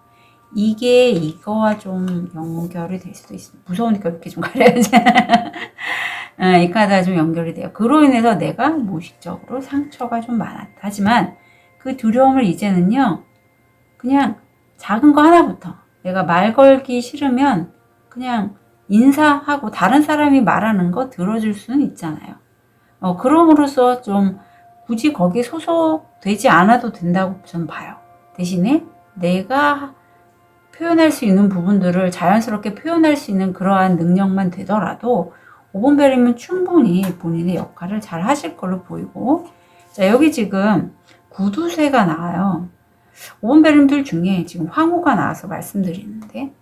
이게 이거와 좀 연결이 될 수도 있습니다. 무서우니까 이렇게 좀 가려야지. 이 카드가 좀 연결이 돼요. 그로 인해서 내가 무의식적으로 상처가 좀 많았다. 하지만 그 두려움을 이제는요, 그냥 작은 거 하나부터 내가 말 걸기 싫으면 그냥 인사하고 다른 사람이 말하는 거 들어줄 수는 있잖아요. 그럼으로써 좀 굳이 거기에 소속되지 않아도 된다고 저는 봐요. 대신에 내가 표현할 수 있는 부분들을 자연스럽게 표현할 수 있는 그러한 능력만 되더라도 5번 별이면 충분히 본인의 역할을 잘 하실 걸로 보이고 자, 여기 지금 구두쇠가 나와요. 5번 별님들 중에 지금 황후가 나와서 말씀드리는데,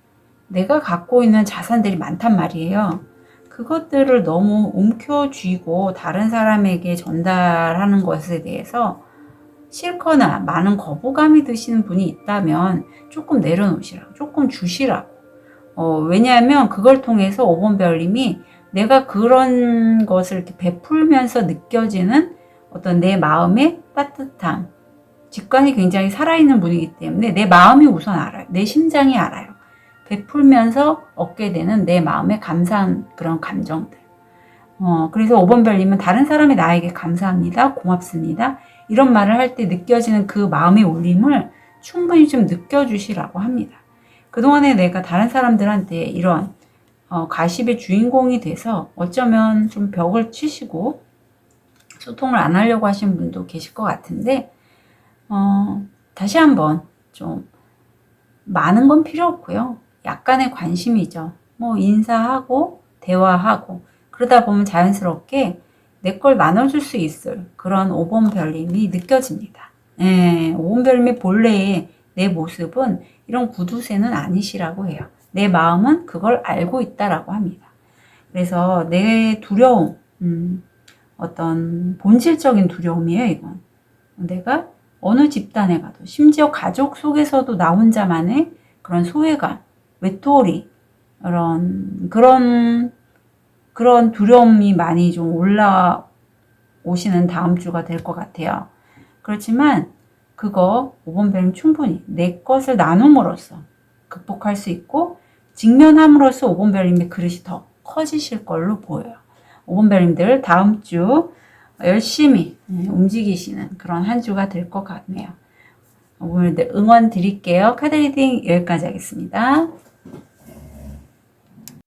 내가 갖고 있는 자산들이 많단 말이에요. 그것들을 너무 움켜쥐고 다른 사람에게 전달하는 것에 대해서 싫거나 많은 거부감이 드시는 분이 있다면 조금 내려놓으시라고, 조금 주시라고. 왜냐하면 그걸 통해서 5번 별님이 내가 그런 것을 이렇게 베풀면서 느껴지는 어떤 내 마음의 따뜻함, 직관이 굉장히 살아있는 분이기 때문에 내 마음이 우선 알아요. 내 심장이 알아요. 베풀면서 얻게 되는 내 마음의 감사한 그런 감정들. 그래서 5번 별님은 다른 사람이 나에게 감사합니다, 고맙습니다, 이런 말을 할 때 느껴지는 그 마음의 울림을 충분히 좀 느껴주시라고 합니다. 그동안에 내가 다른 사람들한테 이런 가십의 주인공이 돼서 어쩌면 좀 벽을 치시고 소통을 안 하려고 하시는 분도 계실 것 같은데, 다시 한번 좀 많은 건 필요 없고요. 약간의 관심이죠. 뭐 인사하고 대화하고 그러다 보면 자연스럽게 내 걸 나눠줄 수 있을 그런 5번 별님이 느껴집니다. 5번 별님의 본래의 내 모습은 이런 구두쇠는 아니시라고 해요. 내 마음은 그걸 알고 있다라고 합니다. 그래서 내 두려움, 어떤 본질적인 두려움이에요, 이건. 내가 어느 집단에 가도, 심지어 가족 속에서도 나 혼자만의 그런 소외감, 외톨이, 그런 두려움이 많이 좀 올라오시는 다음 주가 될 것 같아요. 그렇지만 그거 5번 별님 충분히 내 것을 나눔으로써 극복할 수 있고, 직면함으로써 5번 별님의 그릇이 더 커지실 걸로 보여요. 5번 별님들 다음 주 열심히 움직이시는 그런 한 주가 될 것 같네요. 오늘 응원 드릴게요. 카드 리딩 여기까지 하겠습니다.